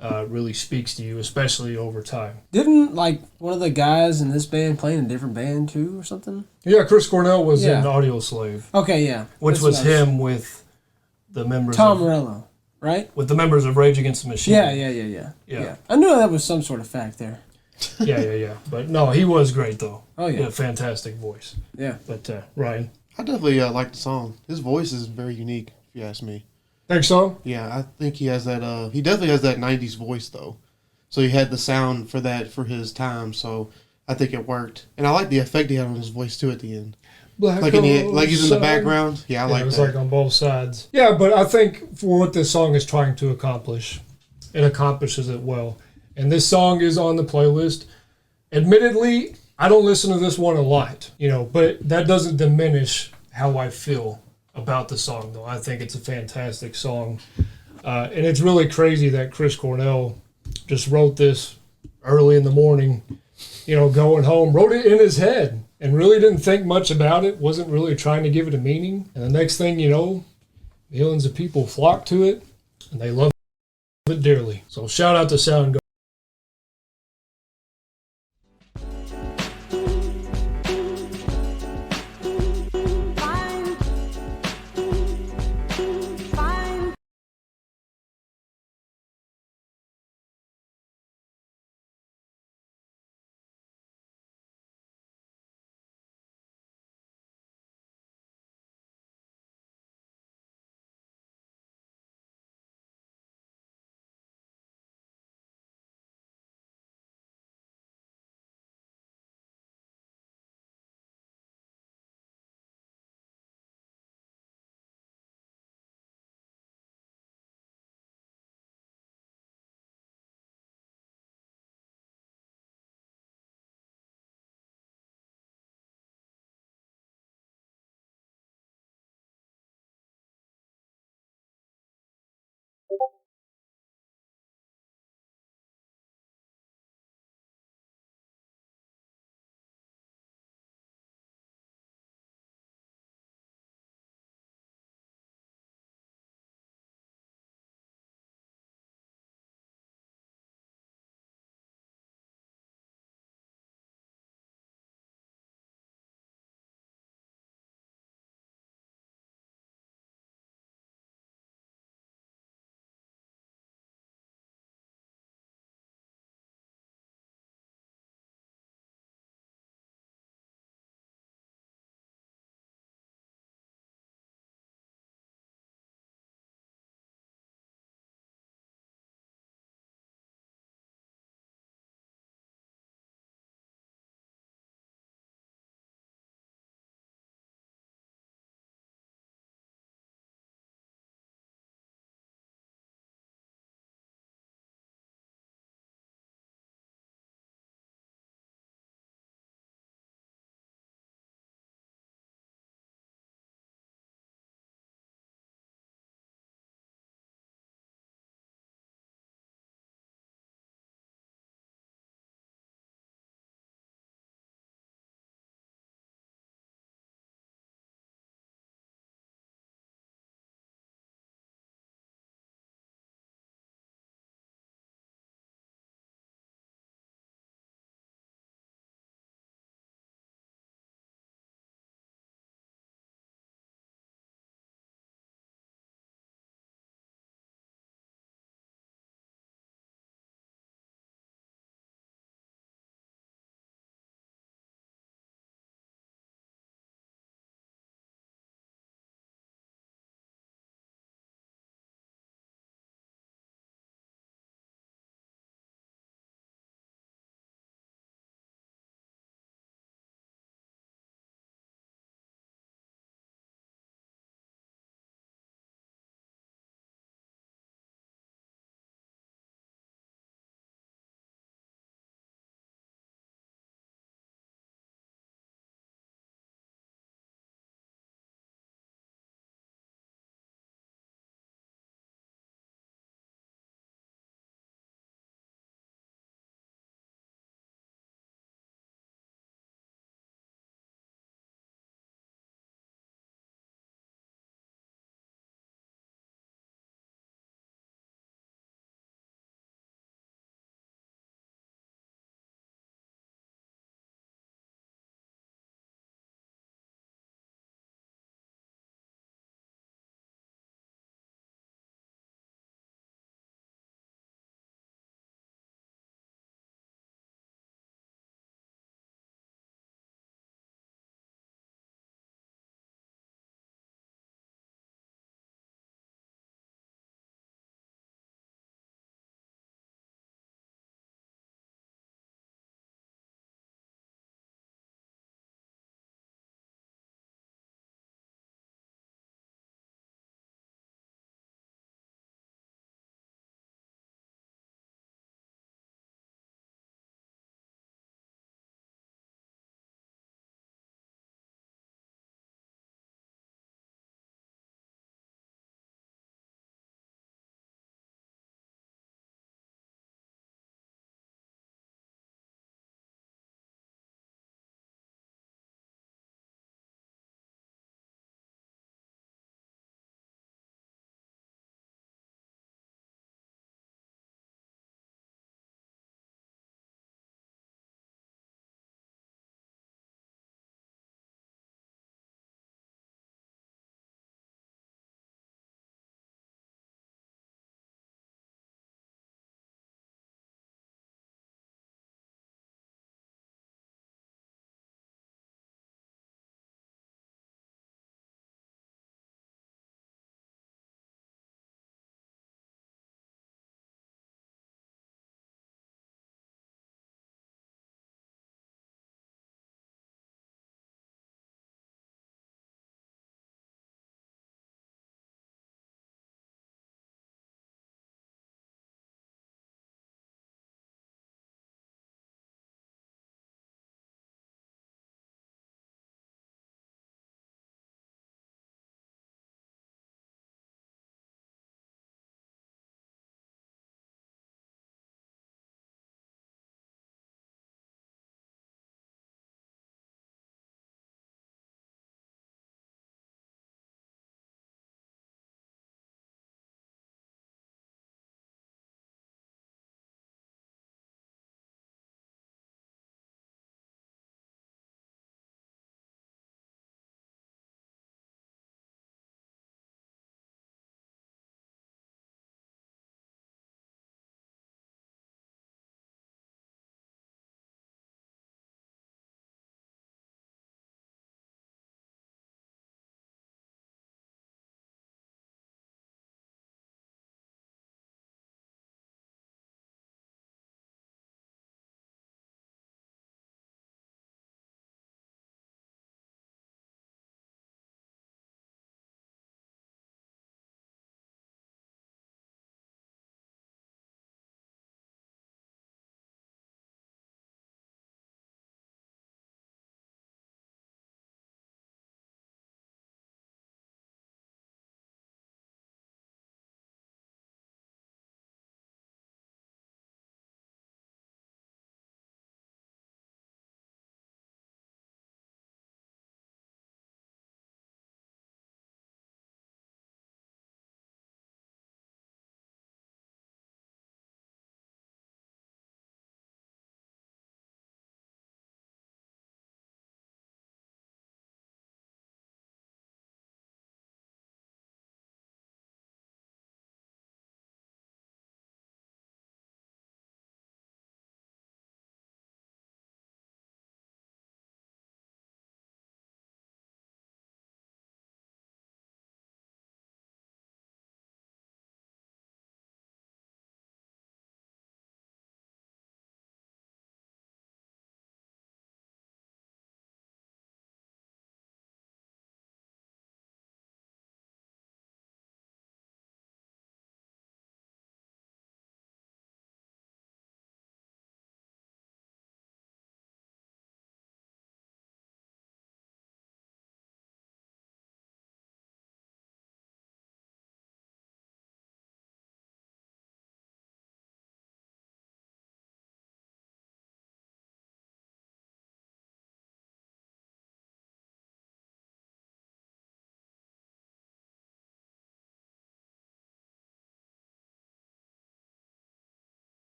really speaks to you, especially over time. Didn't, like, one of the guys in this band play in a different band, too, or something? Yeah, Chris Cornell was in Audio Slave. Okay, yeah. Which was him with the members Tom of... Morello, right? With the members of Rage Against the Machine. Yeah. I knew that was some sort of fact there. Yeah. But no, he was great, though. Oh, yeah. He had a fantastic voice. Yeah. But, Ryan? I definitely like the song. His voice is very unique, if you ask me. Think so? Yeah, I think he has that, he definitely has that 90s voice, though. So he had the sound for that for his time, so I think it worked. And I like the effect he had on his voice, too, at the end. Black like he's in the background. Yeah, I like that. It was like on both sides. Yeah, but I think for what this song is trying to accomplish, it accomplishes it well. And this song is on the playlist. Admittedly, I don't listen to this one a lot, but that doesn't diminish how I feel about the song, though. I think it's a fantastic song. And it's really crazy that Chris Cornell just wrote this early in the morning going home, wrote it in his head and really didn't think much about it, wasn't really trying to give it a meaning. And the next thing you know, millions of people flock to it and they love it dearly. So shout out to Soundgarden.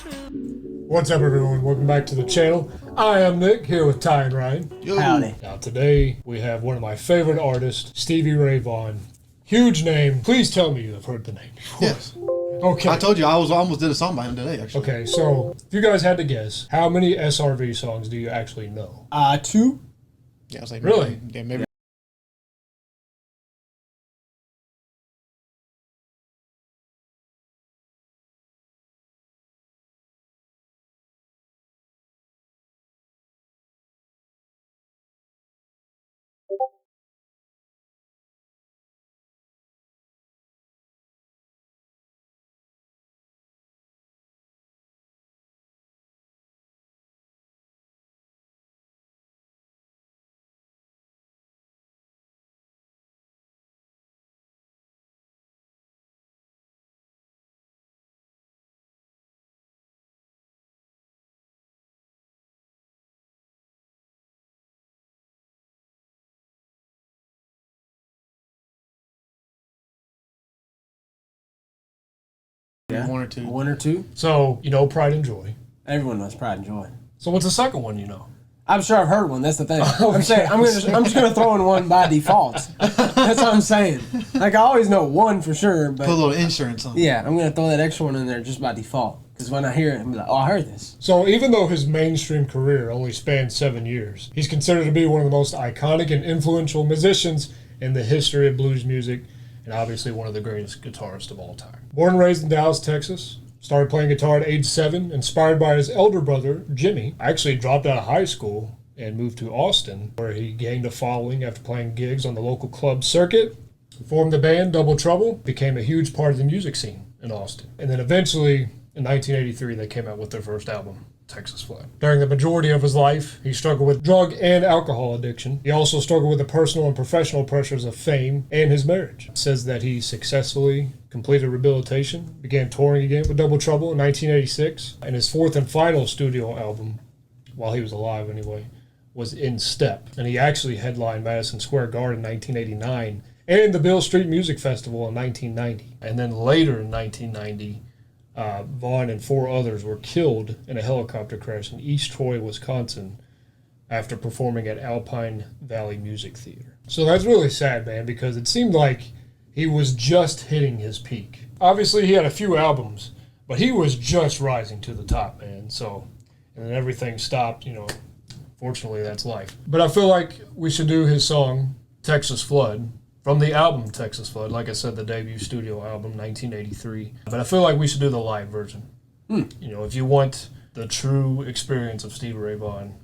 What's up, everyone? Welcome back to the channel. I am Nick, here with Ty and Ryan. Howdy. Now today we have one of my favorite artists, Stevie Ray Vaughan. Huge name. Please tell me you have heard the name before. Yes. Okay. I told you I almost did a song by him today, actually. Okay, so if you guys had to guess, how many SRV songs do you actually know? 2. Yeah, I was like, Really? Yeah, maybe. Yeah. 1 or 2. 1 or 2. So, you know Pride and Joy. Everyone knows Pride and Joy. So what's the second one you know? I'm sure I've heard one. That's the thing. I'm saying I'm just gonna throw in one by default. That's what I'm saying. Like I always know one for sure, but Put a little insurance on it. yeah, I'm gonna throw that extra one in there just by default. Because when I hear it, I'm like, oh, I heard this. So even though his mainstream career only spanned 7 years, he's considered to be one of the most iconic and influential musicians in the history of blues music, and obviously one of the greatest guitarists of all time. Born and raised in Dallas, Texas, started playing guitar at age 7, inspired by his elder brother, Jimmy. Actually dropped out of high school and moved to Austin, where he gained a following after playing gigs on the local club circuit. Formed the band Double Trouble, became a huge part of the music scene in Austin. And then eventually, in 1983, they came out with their first album, Texas Flood. During the majority of his life, he struggled with drug and alcohol addiction. He also struggled with the personal and professional pressures of fame and his marriage. It says that he successfully completed rehabilitation, began touring again with Double Trouble in 1986, and his fourth and final studio album, while he was alive anyway, was In Step. And he actually headlined Madison Square Garden in 1989 and the Beale Street Music Festival in 1990. And then later in 1990, Vaughan and 4 others were killed in a helicopter crash in East Troy, Wisconsin, after performing at Alpine Valley Music Theater. So that's really sad, man, because it seemed like he was just hitting his peak. Obviously, he had a few albums, but he was just rising to the top, man. So, and then everything stopped, you know. Fortunately, that's life. But I feel like we should do his song, Texas Flood, from the album Texas Flood. Like I said, the debut studio album, 1983. But I feel like we should do the live version. You know, if you want the true experience of Stevie Ray Vaughan,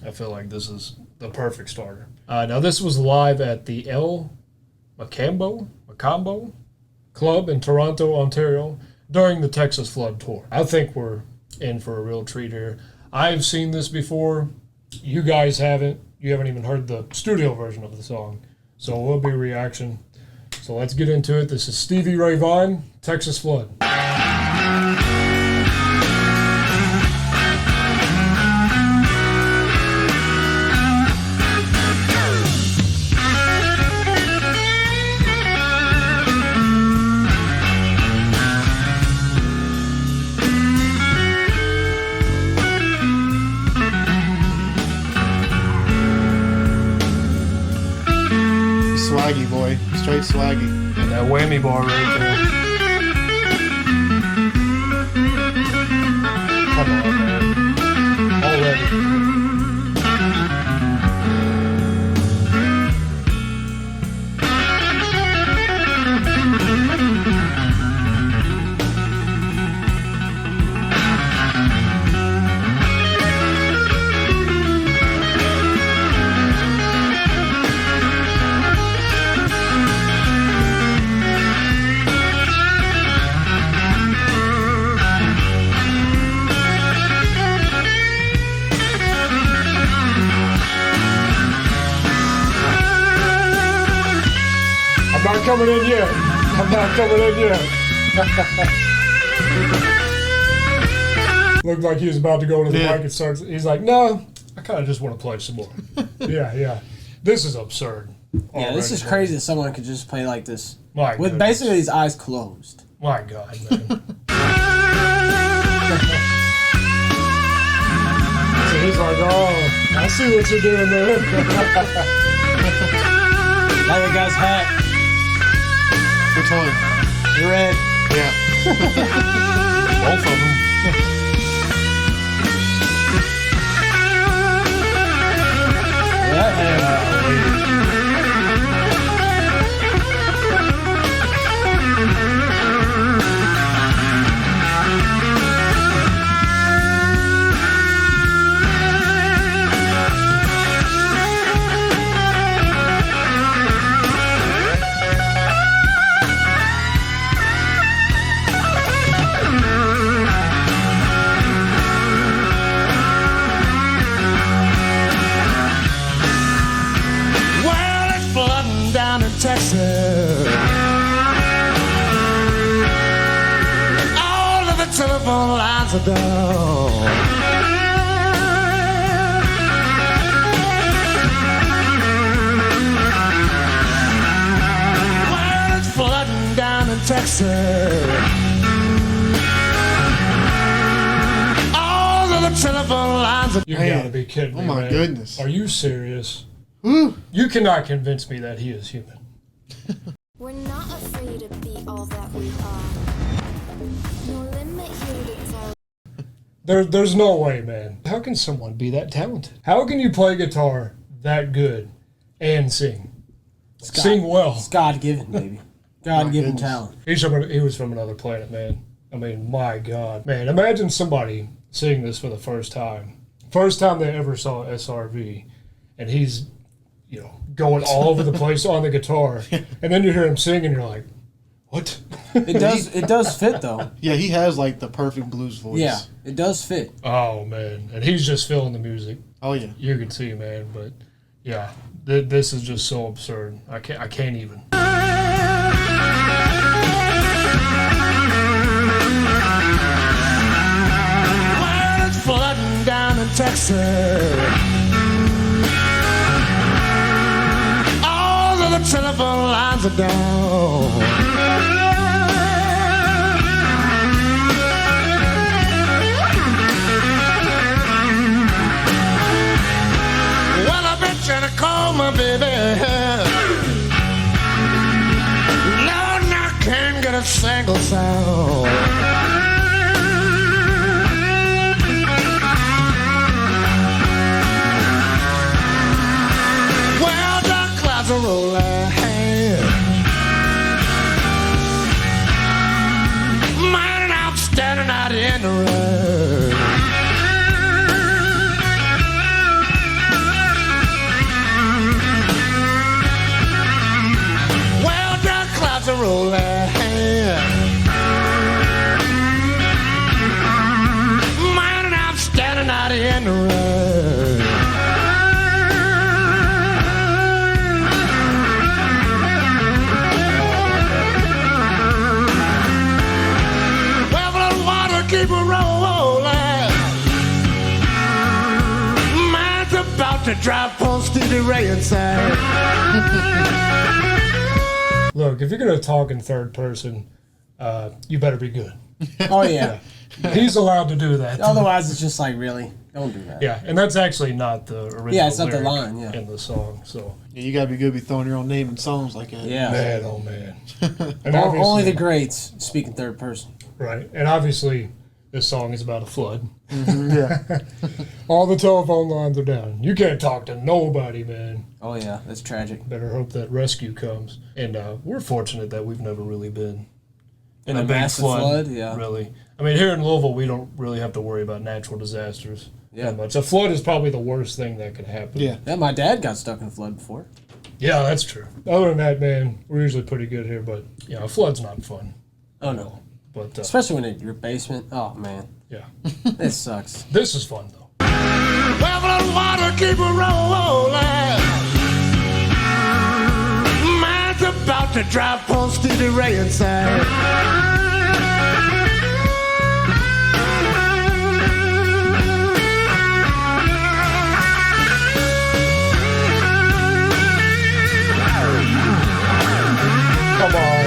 I feel like this is the perfect starter. Now, this was live at the El Macambo Club in Toronto, Ontario, during the Texas Flood tour. I think we're in for a real treat here. I've seen this before. You guys haven't. You haven't even heard the studio version of the song. So it will be a reaction. So let's get into it. This is Stevie Ray Vaughan, Texas Flood. Swaggy, boy. Straight swaggy. And that whammy bar right there. Come on, man. Already. I'm not coming in yet. I'm not coming in yet. Looked like he was about to go to the mic and start. He's like, no, I kind of just want to play some more. Yeah. This is absurd. Yeah, this is crazy that someone could just play like this. My with goodness. basically his eyes closed. My God, man. like, oh, I see what you're doing there. Like a guy's hat. Which one? Red. Yeah. Both of them. That hat. Well, it's flooding down in Texas. All of the telephone lines are down. Well, it's flooding down in Texas. All of the telephone lines are You gotta be kidding me. Oh my man. goodness. Are you serious? Woo. You cannot convince me that he is human. We're not afraid to be all that we are. No limit here to tell. There's no way, man. How can someone be that talented? How can you play guitar that good and sing? Sing well. It's God-given, baby. God-given goodness. talent. He was from another planet, man. I mean, my God. Man, imagine somebody seeing this for the first time. First time they ever saw SRV. And he's, going all over the place on the guitar. And then you hear him sing and you're like, what? It does fit, though. Yeah, he has like the perfect blues voice. Yeah, it does fit. Oh, man. And he's just feeling the music. Oh yeah. You can see, man. But, yeah, this is just so absurd. I can't even. Well, it's flooding down in Texas. All of the telephone lines are down. Well, I've been trying to call my baby. Lord, I can't get a single sound. A rolling. Man, I'm standing out in the road. Well, dark clouds are rolling. Man, I'm standing out in the road. Keep a rolling. Mine's about to drive post to the rain side. Look, if you're going to talk in third person, you better be good. Oh, yeah. He's allowed to do that. Otherwise, it's just like, really? Don't do that. Yeah, and that's actually not the original Yeah, it's not the lyric line, yeah. in the song. So Yeah, you gotta be good be throwing your own name in songs like that. Yeah. Man, oh man. And Only obviously- the greats speak in third person. Right, and obviously this song is about a flood. Yeah. All the telephone lines are down. You can't talk to nobody, man. Oh, yeah, that's tragic. Better hope that rescue comes. And we're fortunate that we've never really been in A a big massive flood, yeah. Really. I mean, here in Louisville, we don't really have to worry about natural disasters Yeah. that much. A flood is probably the worst thing that could happen. Yeah. Yeah, my dad got stuck in a flood before. Yeah, that's true. Other than that, man, we're usually pretty good here, but, a flood's not fun. Oh, no. But Especially when it's your basement. Oh, man. Yeah. It sucks. This is fun, though. Well, the water keep a rolling. Mine's about to drive post to the rain side. Come on.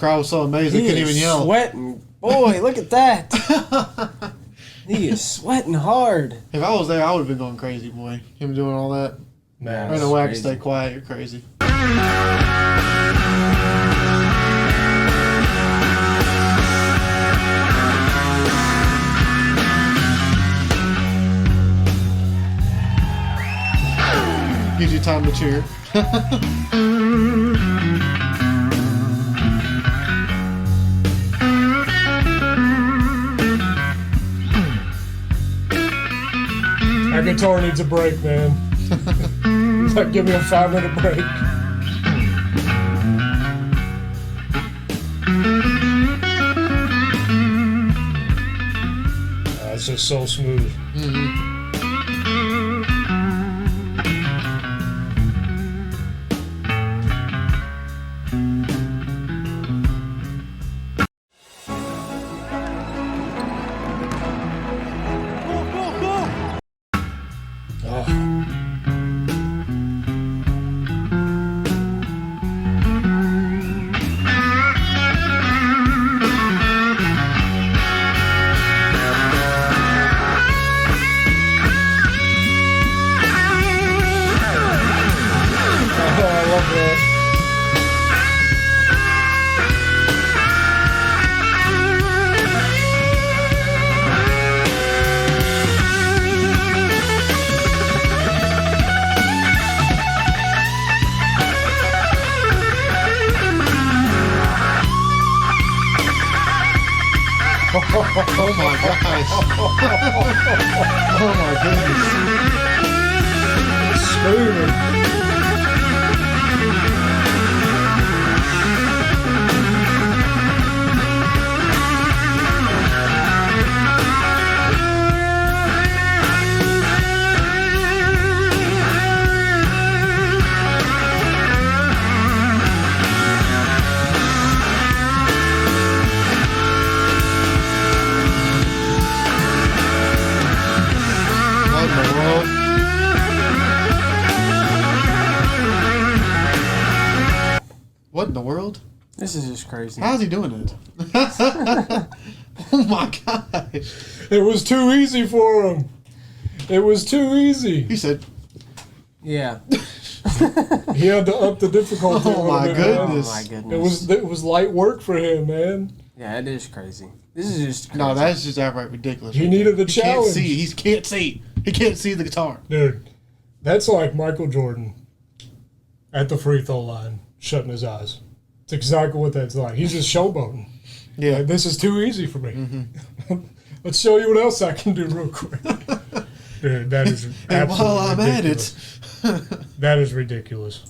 crowd was so amazed they couldn't even yell. Sweating. Boy, look at that. He is sweating hard. If I was there, I would have been going crazy, boy. Him doing all that. Man, I know why I can stay quiet. You're crazy. Gives you time to cheer. That guitar needs a break, man. Like, give me a 5-minute break. It's just so smooth. Oh my gosh. Oh my goodness. Smooth. What in the world? This is just crazy. How's he doing it? Oh my gosh. It was too easy for him. It was too easy. He said, yeah. He had to up the difficulty. Oh my goodness. Oh my goodness. It was light work for him, man. Yeah, it is crazy. This is just crazy. no, that's just outright ridiculous. He needed the He can't challenge. see. He can't see. He can't see the guitar. Dude, that's like Michael Jordan at the free throw line, shutting his eyes. It's exactly what that's like. He's just showboating. Yeah. Like, this is too easy for me. Let's show you what else I can do real quick. Dude, that is And absolutely while I'm at ridiculous. it, That is ridiculous.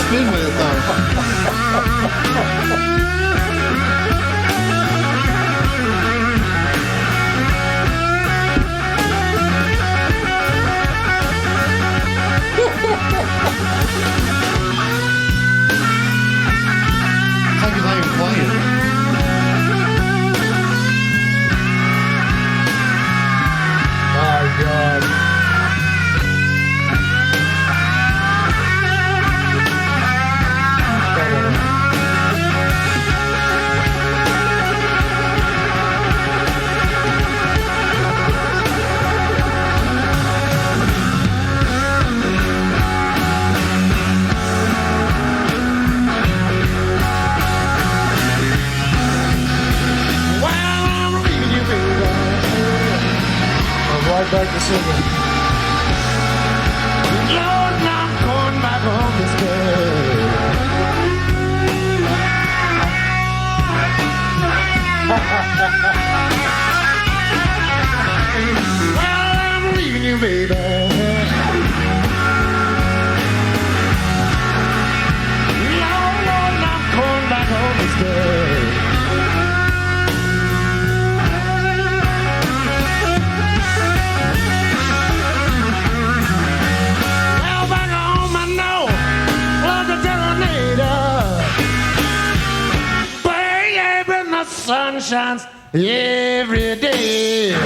spin with it How can I even play it? My God. Right back to singing. Lord, I'm going back home to stay. Well, I'm leaving you, baby. Lord, I'm going back home to stay. shines every day.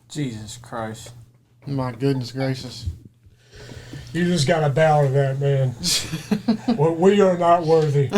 Jesus Christ. My goodness gracious. You just got to bow to that, man. We are not worthy.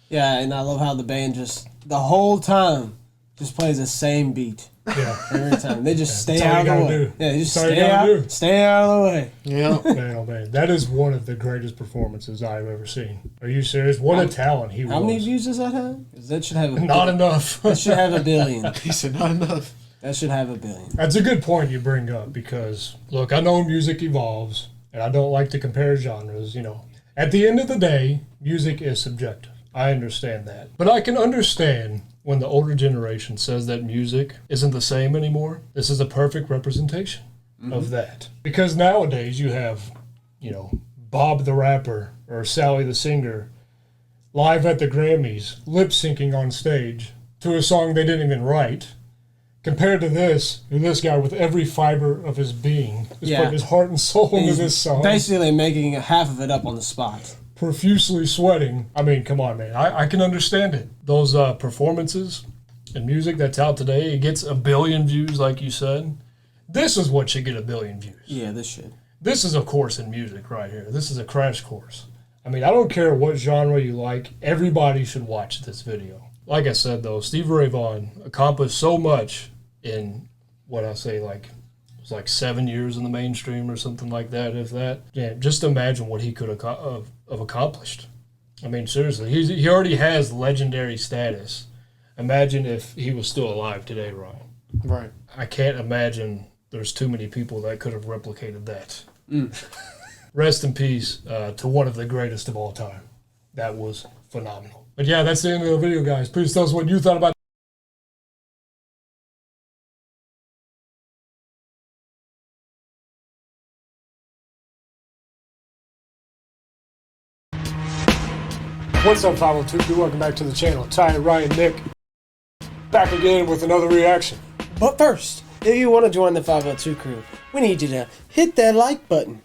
Yeah, and I love how the band just, the whole time, just plays the same beat. Yeah. Every time. They just stay That's all out you of the gotta way. do. Yeah, just That's all you stay gotta out, do. stay out of the way. Yeah. Man, oh man. That is one of the greatest performances I've ever seen. Are you serious? What a talent he was. How many views does that have? 'Cause that should have a Not enough. That should have a billion. He said not enough. That should have a billion. That's a good point you bring up because, look, I know music evolves, and I don't like to compare genres, you know. At the end of the day, music is subjective. I understand that. But I can understand when the older generation says that music isn't the same anymore. This is a perfect representation of that. Because nowadays you have, you know, Bob the rapper or Sally the singer live at the Grammys, lip-syncing on stage to a song they didn't even write. Compared to this guy with every fiber of his being is putting his heart and soul into this song. Basically making half of it up on the spot. Profusely sweating. I mean, come on, man. I can understand it. Those performances and music that's out today, it gets 1 billion views, like you said. This is what should get 1 billion views. Yeah, this should. This is a course in music right here. This is a crash course. I mean, I don't care what genre you like. Everybody should watch this video. Like I said, though, Stevie Ray Vaughan accomplished so much in what I say, like, it was like 7 years in the mainstream or something like that, if that. Yeah, just imagine what he could have accomplished. I mean, seriously, he already has legendary status. Imagine if he was still alive today, Ryan. Right. I can't imagine there's too many people that could have replicated that. Rest in peace to one of the greatest of all time. That was phenomenal. But yeah, that's the end of the video, guys. Please tell us what you thought about What's up, 502? Welcome back to the channel. Ty, Ryan, Nick, back again with another reaction. But first, if you want to join the 502 crew, we need you to hit that like button.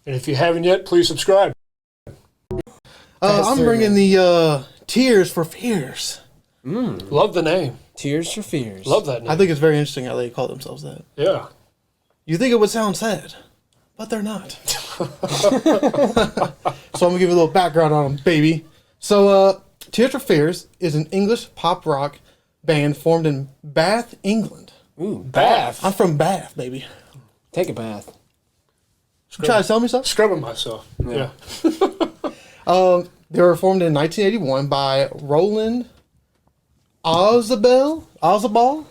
And if you haven't yet, please subscribe. I'm bringing the Tears for Fears. Love the name. Tears for Fears. Love that name. I think it's very interesting how they call themselves that. Yeah. You think it would sound sad, but they're not. So I'm going to give you a little background on them, baby. So, Tears for Fears is an English pop rock band formed in Bath, England. Ooh, Bath. I'm from Bath, baby. Take a bath. You trying to tell me something? Scrubbing myself. Yeah. They were formed in 1981 by Roland Ozabel? Ozabel?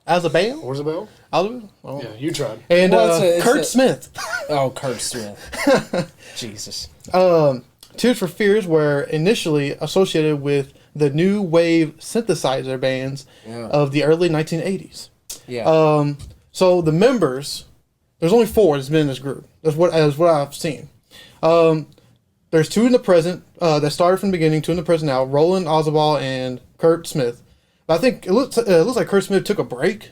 Oh. Yeah, you tried. And Kurt Smith. Oh, Kurt Smith. Jesus. Tears for Fears were initially associated with the new wave synthesizer bands of the early 1980s. Yeah. So the members, there's only 4 that's been in this group. That's what I've seen. There's 2 in the present that started from the beginning, 2 in the present now, Roland Ozabal and Kurt Smith. But I think it looks like Kurt Smith took a break.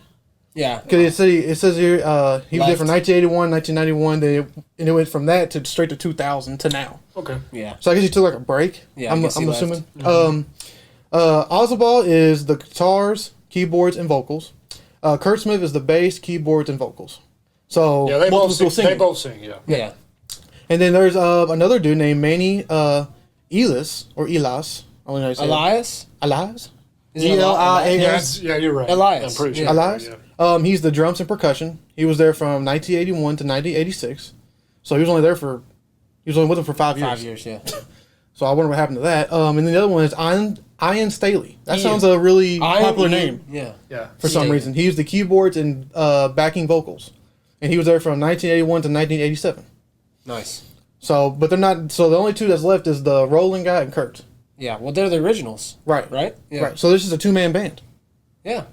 Yeah. Because it says here he was there from 1981, 1991, and it went from that to straight to 2000 to now. Okay. Yeah. So I guess he took like a break. Yeah, I'm assuming. Ozabal is the guitars, keyboards, and vocals. Kurt Smith is the bass, keyboards, and vocals. So yeah, they both sing. They both sing. Yeah. And then there's another dude named Manny Elias or Elias. I don't know how you say Elias. it. Elias. Is it Elias. Yeah, you're right. Elias. I'm pretty sure. Elias. He's the drums and percussion. He was there from 1981 to 1986. So he was only with them for 5 years. 5 years, yeah. So I wonder what happened to that. And then the other one is Ian Staley. That sounds a really popular name. Yeah. For some reason. He used the keyboards and backing vocals. And he was there from 1981 to 1987. Nice. So, but they're not. So the only 2 that's left is the Roland guy and Kurt. Yeah, well, they're the originals. Right. Right? Yeah. Right. So this is a 2-man band. Yeah.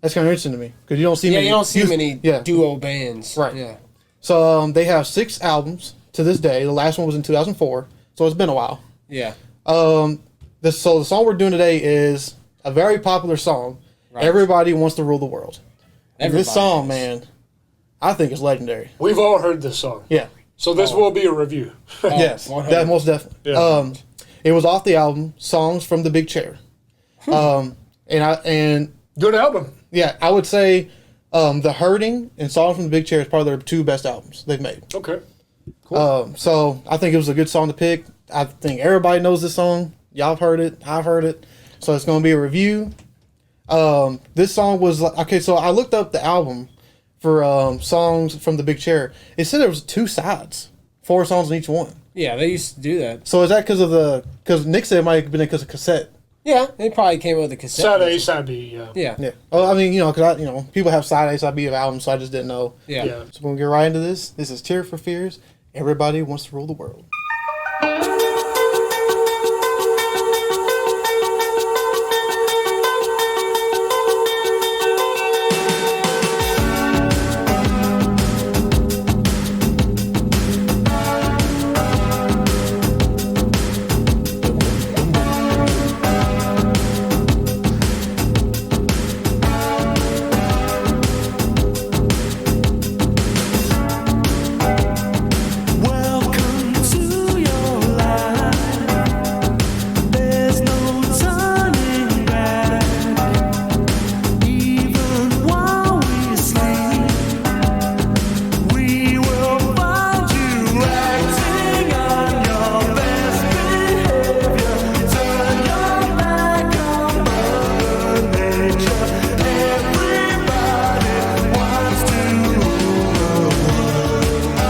That's kind of interesting to me because you don't see many. You don't see many duo bands. Right. Yeah. So they have 6 albums to this day. The last one was in 2004, so it's been a while. Yeah. So the song we're doing today is a very popular song. Right. Everybody Wants to Rule the World. And this Everybody song, is. man, I think is legendary. We've all heard this song. Yeah. So this will be a review. Yes, 100. that most definitely. Yeah. It was off the album Songs from the Big Chair. And Good album. yeah, I would say The Hurting and Songs from the Big Chair is probably their two best albums they've made. Okay. So I think it was a good song to pick. I think everybody knows this song. Y'all have heard it. I've heard it. So it's going to be a review. This song was like, okay, so I looked up the album for Songs from the Big Chair. It said there was 2 sides, 4 songs in each one. Yeah, they used to do that. So is that because Nick said it might have been because of cassette? Yeah, they probably came up with a cassette. Side A, version. side B, yeah. Yeah. Yeah. Oh, I mean, because people have side A, side B of albums, so I just didn't know. Yeah. Yeah. So we're going to get right into this. This is Tear for Fears. Everybody Wants to Rule the World. Welcome to your life. There's no turning back. Even while we sleep, we will find you acting on your best behavior. Turn your back on Mother Nature. Everybody wants to rule the world.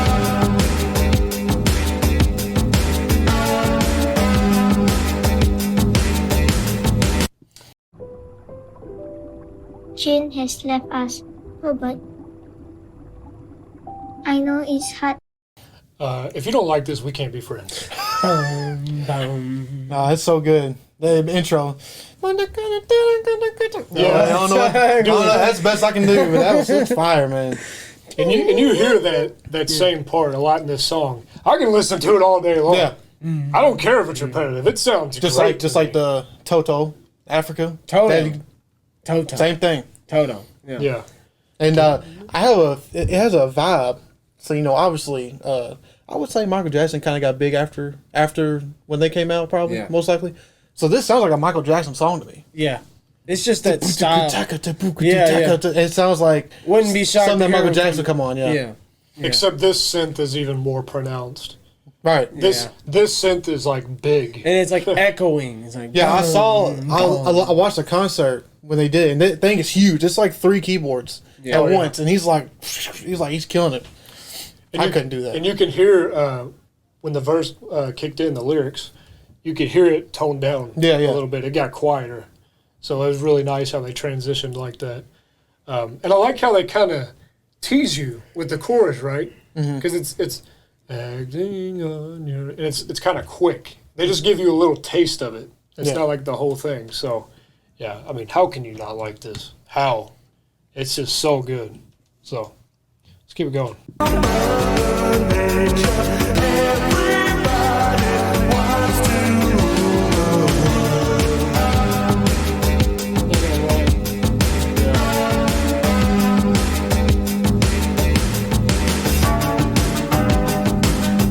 Jane has left us. Oh, but I know it's hard. If you don't like this, we can't be friends. Nah, it's so good. The intro. Yeah, I don't know. That's the best I can do, but it's fire, man. And you hear that same part a lot in this song. I can listen to it all day long. Yeah. I don't care if it's repetitive. It sounds Just great. like the Toto, Africa. Toto. Toto. Same thing. Toto. Yeah. Yeah. And it has a vibe. So obviously, I would say Michael Jackson kind of got big after when they came out, probably Yeah. most likely. So this sounds like a Michael Jackson song to me. Yeah. It's just that style. It sounds like Wouldn't be shocked something that to hear Michael him Jackson from- come on. Yeah. Yeah. Except this synth is even more pronounced. Right. This synth is like big. And it's like echoing. It's like Yeah, I watched a concert when they did it, and that thing is huge. It's like 3 keyboards Yeah. at Oh, yeah. once, and he's killing it. And I you- couldn't do that. And you can hear when the verse kicked in, the lyrics, you could hear it toned down Yeah, yeah. a little bit. It got quieter. So it was really nice how they transitioned like that. And I like how they kind of tease you with the chorus, right? Because it's acting on your, and it's kind of quick. They just give you a little taste of it. It's Yeah. not like the whole thing. So, yeah, I mean, how can you not like this? How? It's just so good. So, let's keep it going.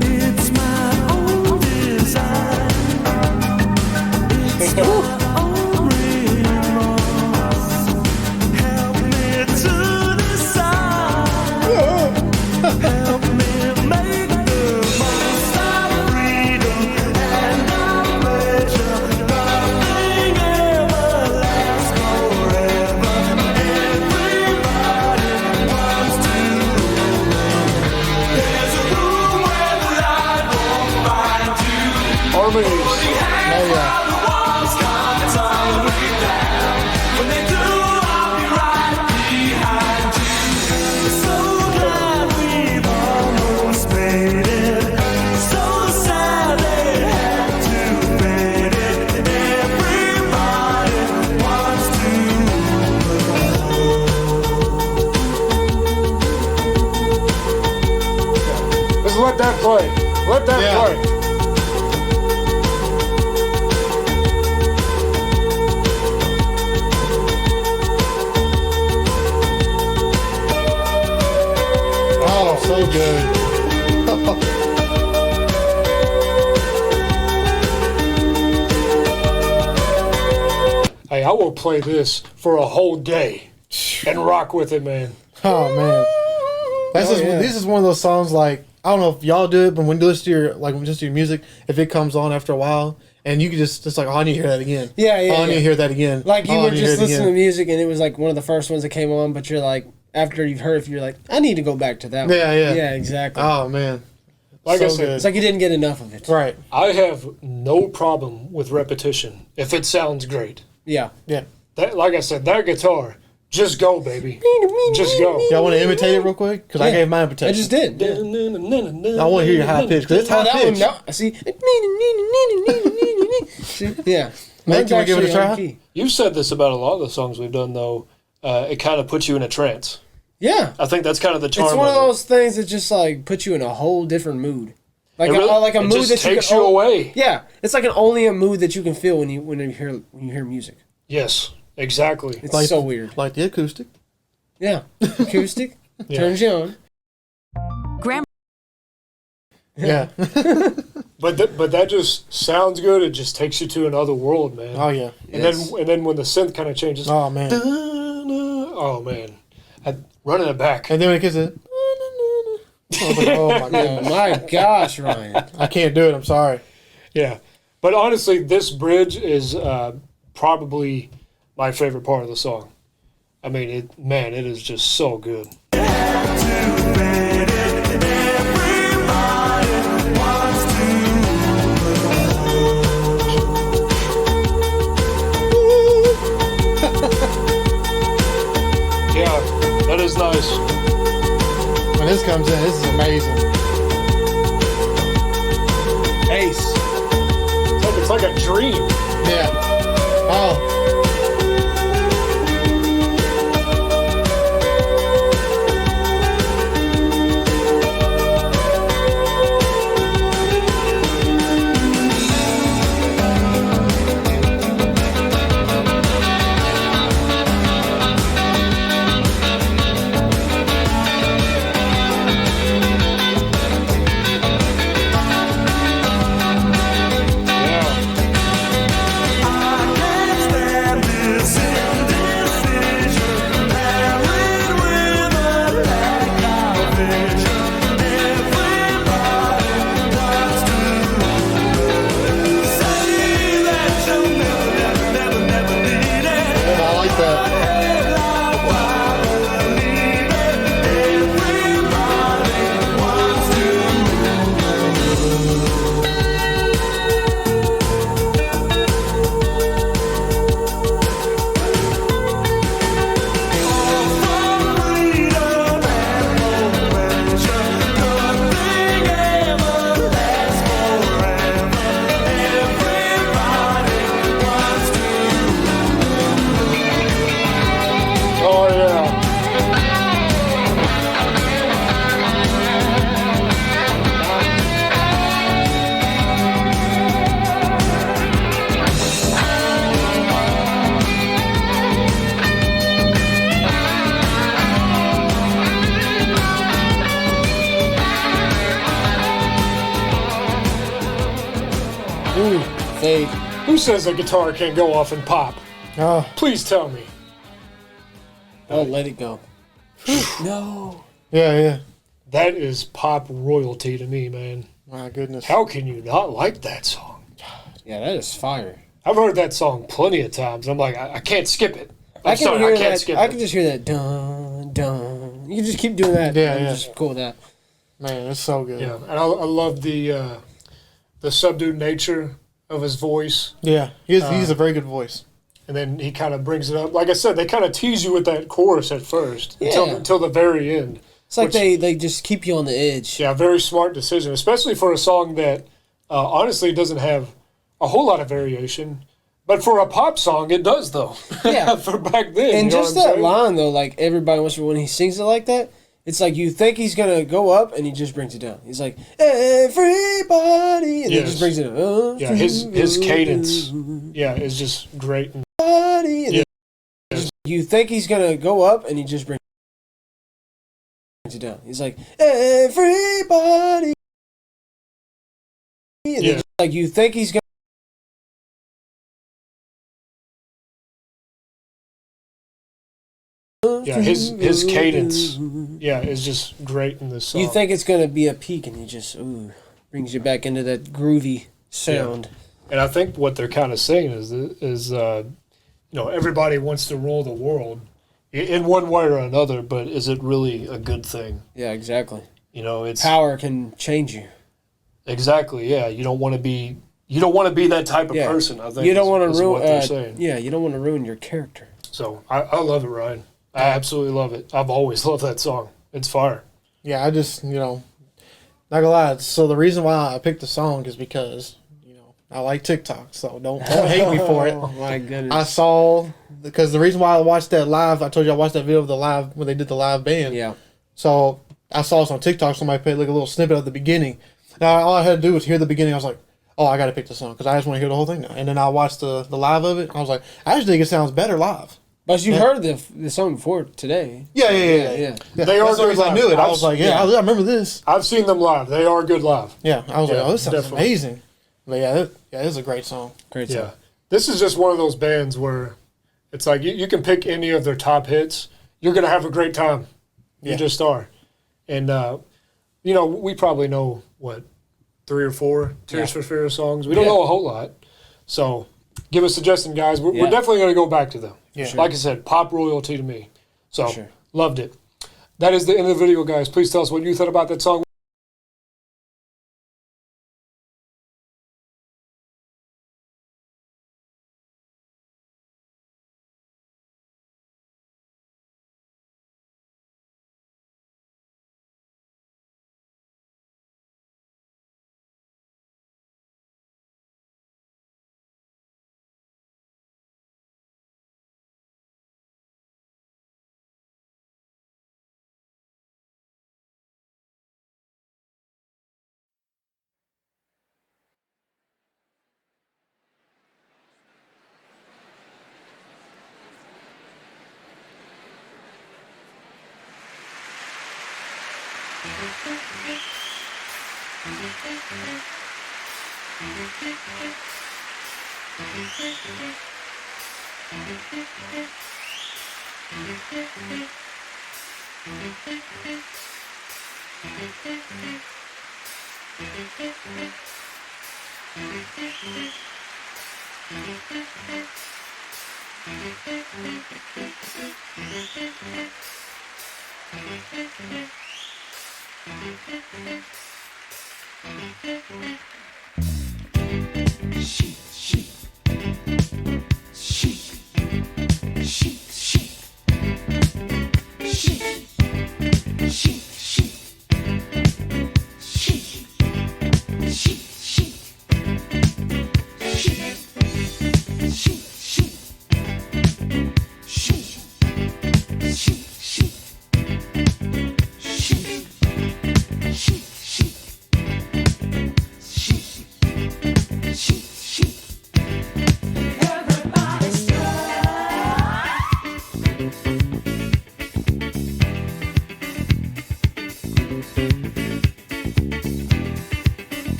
It's my own design. It's my own remorse. Help me to decide. Help me make the most of freedom and of pleasure. Nothing ever lasts forever. Everybody wants to rule. There's a room where the light won't find you. Harmonies. Oh, yeah. When they do, I'll be right behind you. So glad we've almost made it. So sad they had to fade it. Everybody wants Just let that play. Let that play. Hey, I will play this for a whole day and rock with it, man. Oh man, this is one of those songs. Like, I don't know if y'all do it, but when you listen to your music, if it comes on after a while, and you can just like, oh, I need to hear that again. Yeah, Oh, I need to hear that again. Like, you Oh, I were need to just hear it listening to again. music, and it was like one of the first ones that came on, but you're like, after you've heard it, you're like, I need to go back to that one. Yeah, exactly. Oh man, Like I So said, good. It's like you didn't get enough of it. Right. I have no problem with repetition if it sounds great. Yeah. Yeah. That, like I said, that guitar, just go, baby. Just go. Y'all want to imitate it real quick? Because I gave my imitation. I just did. Yeah. I want to hear your high pitch because it's high that one, pitch. no, see? See? Yeah. Mate, can we give it a try? Key. You've said this about a lot of the songs we've done, though. It kind of puts you in a trance. Yeah. I think that's kind of the charm. It's one of it. those things that just like puts you in a whole different mood. Like It really- like a it mood just that takes you, you can away. Yeah, it's like only a mood that you can feel when you hear music. Yes, exactly. It's so weird. Like the acoustic. Yeah, acoustic Yeah. turns you on. Yeah. But that just sounds good. It just takes you to another world, man. Oh yeah. And then when the synth kind of changes. Oh man. Oh man. Running it back. And then when it gets it. I was like, oh my god. Oh my gosh, Ryan. I can't do it. I'm sorry. Yeah. But honestly, this bridge is probably my favorite part of the song. I mean, it is just so good. Yeah, that is nice. When this comes in, this is amazing. Ace. It's like a dream. Yeah. Oh. I like that. Oh yeah. Ooh, fade. Who says a guitar can't go off and pop? Oh. Please tell me. Oh, let it go. No. Yeah, yeah. That is pop royalty to me, man. My goodness. How can you not like that song? Yeah, that is fire. I've heard that song plenty of times. I'm like, I can't skip it. I can hear I can't that. skip I it. can just hear that dun dun. You can just keep doing that. Yeah, I'm yeah. just cool with that. Man, it's so good. Yeah, and I love the subdued nature of his voice. Yeah. He's a very good voice. And then he kind of brings it up. Like I said, they kind of tease you with that chorus at first until the very end. It's like they just keep you on the edge. Yeah, very smart decision, especially for a song that honestly doesn't have a whole lot of variation. But for a pop song, it does, though. Yeah. For back then. And you know just what I'm that saying? line though, like everybody wants to when he sings it like that, it's like you think he's gonna go up and he just brings it down. He's like, everybody, and he Yes. just brings it up. Yeah, his cadence, is just great. And And Yeah. you think he's gonna go up and he just brings it down. He's like, everybody. And Yeah. like you think he's gonna Yeah, his cadence, is just great in this song. You think it's gonna be a peak, and he just brings you back into that groovy sound. Yeah. And I think what they're kind of saying is everybody wants to rule the world in one way or another, but is it really a good thing? Yeah, exactly. It's power can change you. Exactly. Yeah, you don't want to be that type of person. I think you don't want to ruin what they're saying. Yeah, you don't want to ruin your character. So I love it, Ryan. I absolutely love it. I've always loved that song. It's fire. Yeah, I just not gonna lie. So the reason why I picked the song is because I like TikTok. So don't hate me for it. Oh my goodness! I saw because the reason why I watched that live. I told you I watched that video of the live when they did the live band. Yeah. So I saw this on TikTok. Somebody played like a little snippet of the beginning. Now all I had to do was hear the beginning. I was like, oh, I got to pick the song because I just want to hear the whole thing now. And then I watched the live of it. I was like, I actually think it sounds better live. But you heard the song before today. Yeah. They are good live. I knew it. I was like, I remember this. I've seen them live. They are good live. Yeah, I was like, oh, this sounds definitely amazing. But it is a great song. Great song. Yeah, this is just one of those bands where it's like you can pick any of their top hits. You're gonna have a great time. You just are. And we probably know 3 or 4 Tears for Fears songs. We don't know a whole lot. So give us a suggestion, guys. We're definitely going to go back to them. Yeah. Like I said, pop royalty to me. So loved it. That is the end of the video, guys. Please tell us what you thought about that song.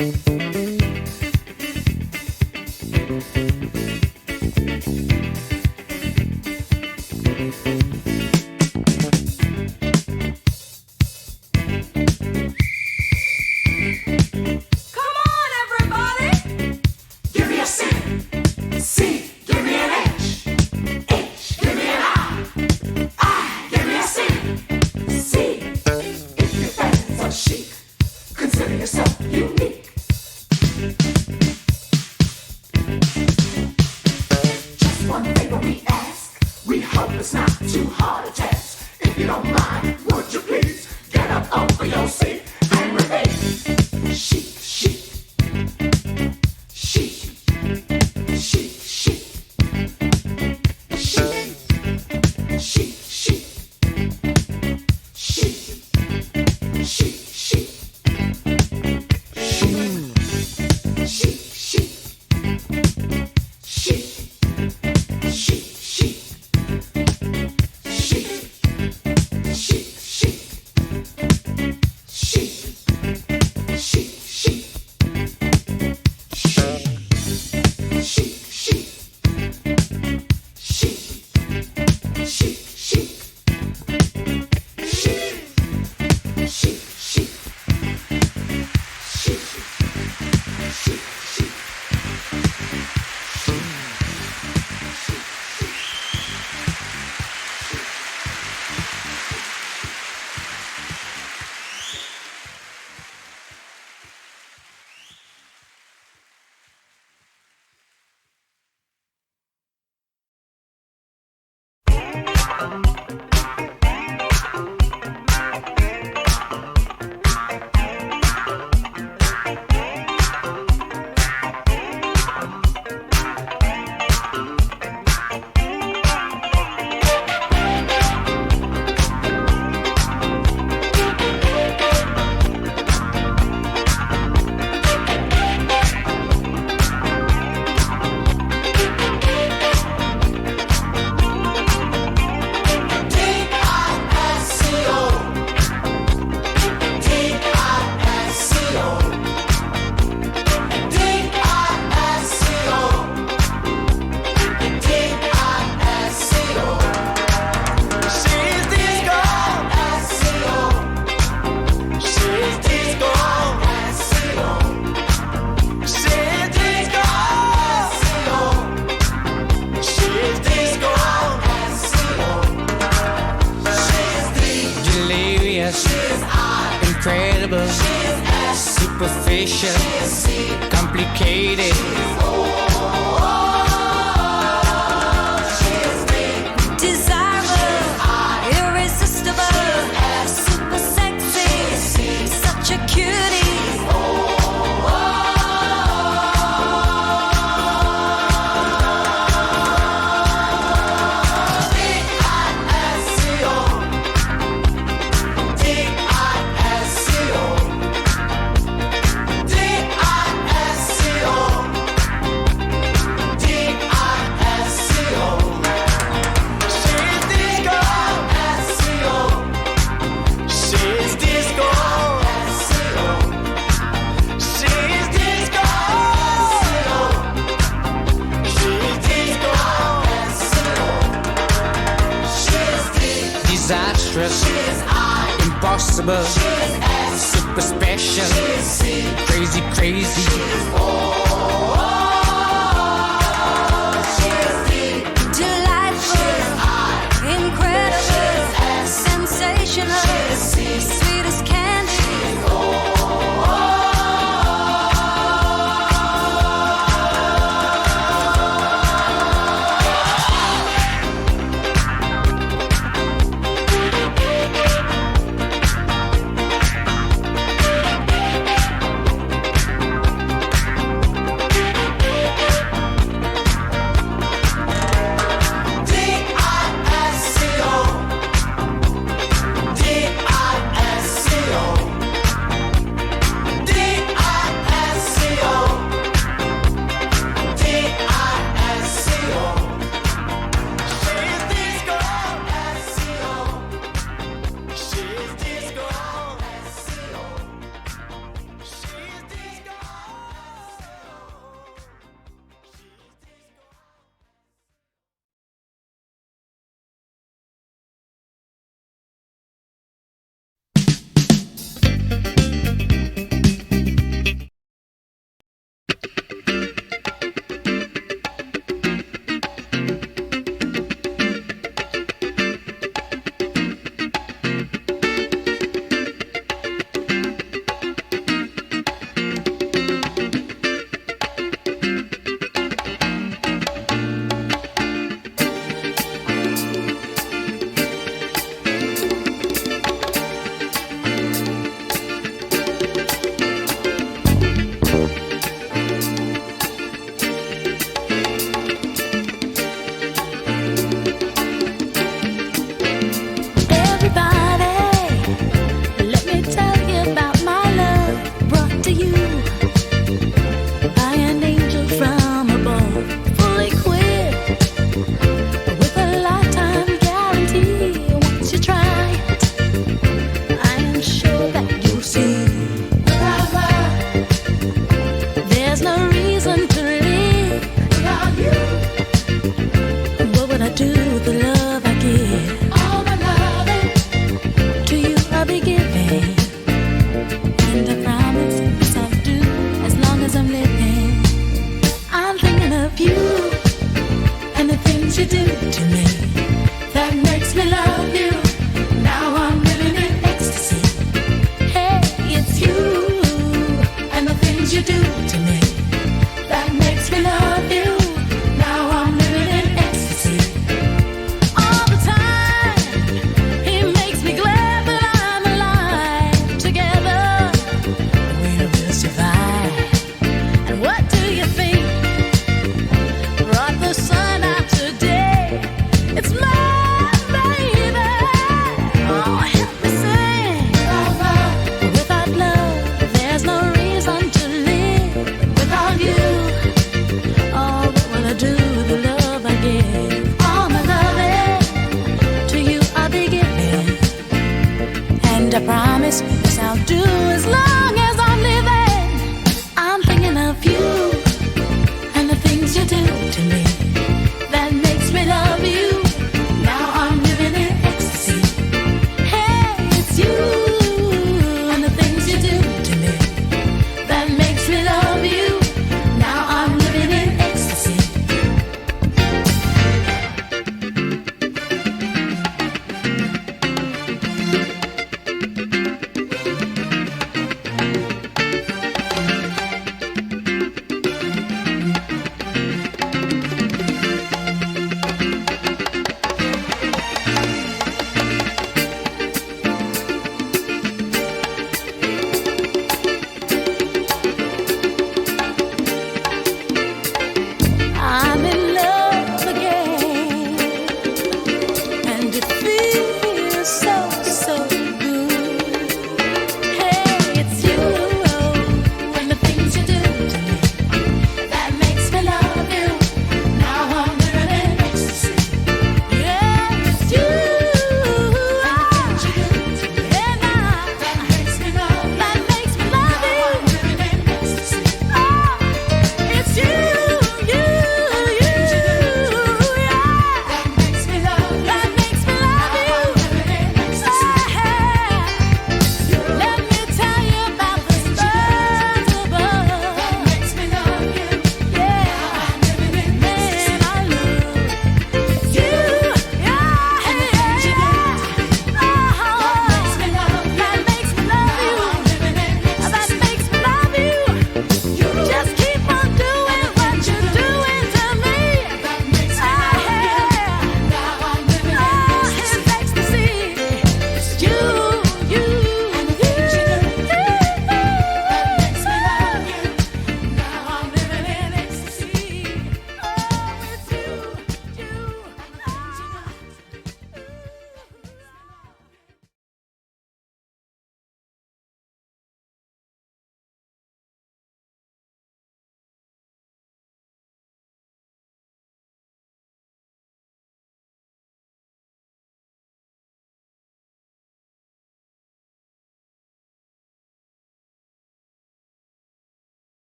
Come on, everybody! Give me a C. C, give me an H. H, give me an I. I, give me a C. C, if your fans are chic, consider yourself unique. Just one favor we ask. We hope it's not too hard a task. If you don't mind, would you please get up off of your seat and repeat? Chic, chic. Chic, chic, chic. Chic, chic, chic. Chic, chic, chic. Chic, chic, chic. Chic, chic, chic. Chic, chic, chic. Chic, chic, chic. Chic, chic. Chic, chic, chic. Chic, chic, chic. Chic, chic, chic. Delirious, incredible, superficial, complicated. Desirable, irresistible, super sexy, such a cutie. Disastrous, impossible, super special, crazy, crazy. Delightful, incredible, sensational, sweet as candy. you do to me that makes me love you? Now I'm living in ecstasy. All the time, he makes me glad that I'm alive. Together, we will survive. And what do you think brought the sun out today? It's my baby. Oh, help me sing. Without love, there's no reason to live. Without you, all that will I do with the love I give? All my loving to you I'll be giving, and I promise this I'll do as long